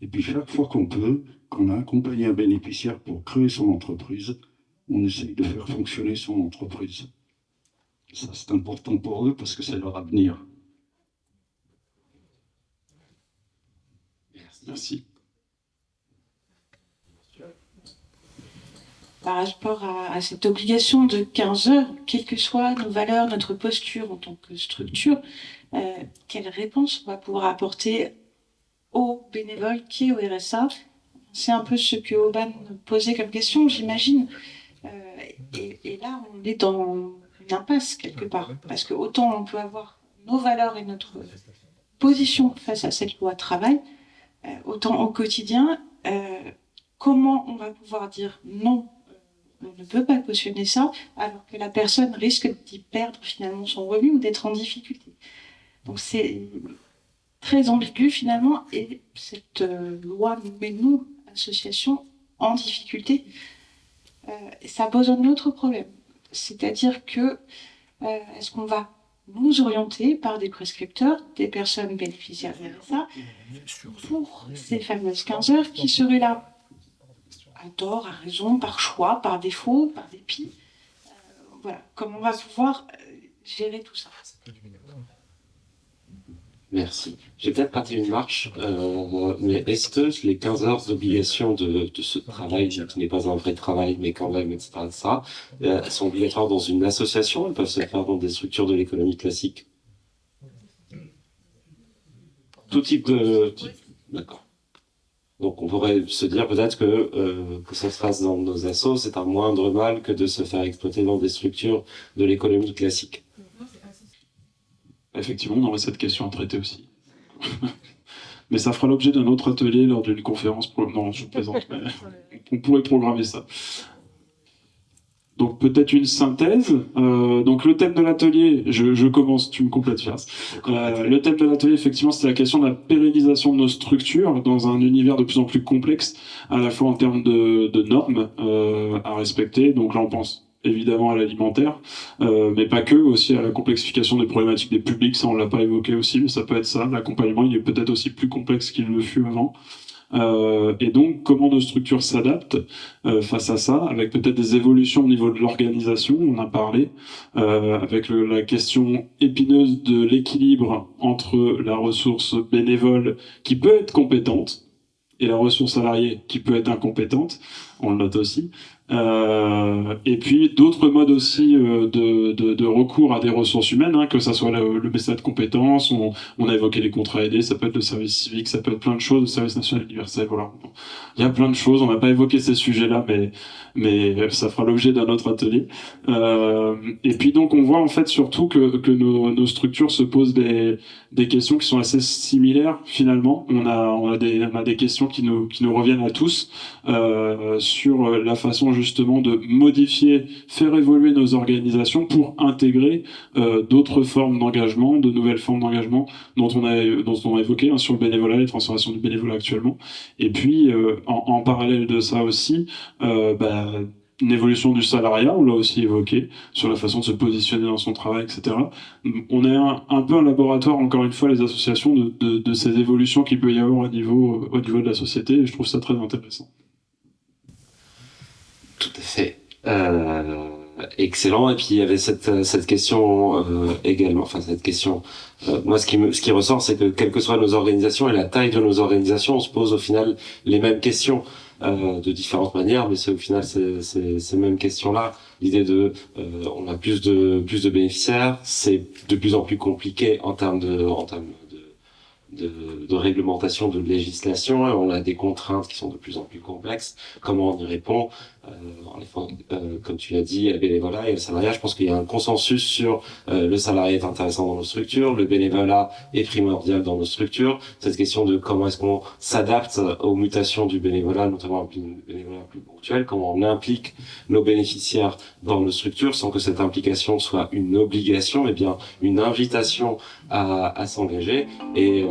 Et puis chaque fois qu'on peut, qu'on a accompagné un bénéficiaire pour créer son entreprise, on essaye de faire fonctionner son entreprise. Ça, c'est important pour eux parce que c'est leur avenir. Merci. Par rapport à cette obligation de 15 heures, quelles que soient nos valeurs, notre posture en tant que structure, quelle réponse on va pouvoir apporter aux bénévoles qui est au RSA? C'est un peu ce que Aubin posait comme question, j'imagine. Et là, on est dans une impasse quelque part. Parce que autant on peut avoir nos valeurs et notre position face à cette loi travail, autant au quotidien, comment on va pouvoir dire non, on ne peut pas cautionner ça, alors que la personne risque d'y perdre finalement son revenu ou d'être en difficulté. Donc c'est très ambigu finalement, et cette loi nous met, nous, associations, en difficulté. Ça pose un autre problème, c'est-à-dire que est-ce qu'on va nous orienter par des prescripteurs, des personnes bénéficiaires de ça, pour ces fameuses 15 heures qui seraient là à tort, à raison, par choix, par défaut, par dépit. Voilà, comment on va pouvoir gérer tout ça. Merci. J'ai peut-être raté une marche, mais est-ce que les 15 heures d'obligation de ce travail, qui n'est pas un vrai travail, mais quand même, etc., elles sont obligatoires dans une association, elles peuvent se faire dans des structures de l'économie classique? Tout type de... D'accord. Donc on pourrait se dire peut-être que ça se fasse dans nos assos, c'est un moindre mal que de se faire exploiter dans des structures de l'économie classique. Effectivement, on aurait cette question à traiter aussi. Mais ça fera l'objet d'un autre atelier lors d'une conférence. Non, je plaisante, mais on pourrait programmer ça. Donc peut-être une synthèse. Donc le thème de l'atelier, je commence, tu me complètes, Firas. Le thème de l'atelier, effectivement, c'est la question de la pérennisation de nos structures dans un univers de plus en plus complexe, à la fois en termes de normes à respecter. Donc là, on pense évidemment à l'alimentaire, mais pas que, aussi à la complexification des problématiques des publics. Ça, on l'a pas évoqué aussi, mais ça peut être ça. L'accompagnement, il est peut-être aussi plus complexe qu'il ne le fut avant. Et donc, comment nos structures s'adaptent face à ça, avec peut-être des évolutions au niveau de l'organisation, on a parlé, avec la question épineuse de l'équilibre entre la ressource bénévole qui peut être compétente et la ressource salariée qui peut être incompétente, on le note aussi. Et puis d'autres modes aussi de recours à des ressources humaines, hein, que ça soit le message de compétences, on a évoqué les contrats aidés, ça peut être le service civique, ça peut être plein de choses, le service national universel, voilà. Il y a plein de choses, on n'a pas évoqué ces sujets-là, mais ça fera l'objet d'un autre atelier. Et puis donc on voit en fait surtout que nos structures se posent des questions qui sont assez similaires finalement. On a des questions qui nous reviennent à tous sur la façon justement de modifier, faire évoluer nos organisations pour intégrer d'autres formes d'engagement, de nouvelles formes d'engagement dont on a évoqué, hein, sur le bénévolat, les transformations du bénévolat actuellement. Et puis en parallèle de ça aussi, une évolution du salariat, on l'a aussi évoqué, sur la façon de se positionner dans son travail, etc. On est un peu un laboratoire, encore une fois, les associations, de ces évolutions qu'il peut y avoir au niveau de la société, et je trouve ça très intéressant. Tout à fait. Excellent. Et puis il y avait cette question également. Enfin cette question. Moi, ce qui ressort, c'est que quelles que soient nos organisations et la taille de nos organisations, on se pose au final les mêmes questions de différentes manières, mais c'est au final ces mêmes questions-là. L'idée de on a plus de bénéficiaires, c'est de plus en plus compliqué en termes de réglementation, de législation. On a des contraintes qui sont de plus en plus complexes. Comment on y répond? En effet, comme tu l'as dit, le bénévolat et le salariat, je pense qu'il y a un consensus sur le salariat est intéressant dans nos structures, le bénévolat est primordial dans nos structures. Cette question de comment est-ce qu'on s'adapte aux mutations du bénévolat, notamment un bénévolat plus ponctuel, comment on implique nos bénéficiaires dans nos structures sans que cette implication soit une obligation, mais bien une invitation à s'engager. Et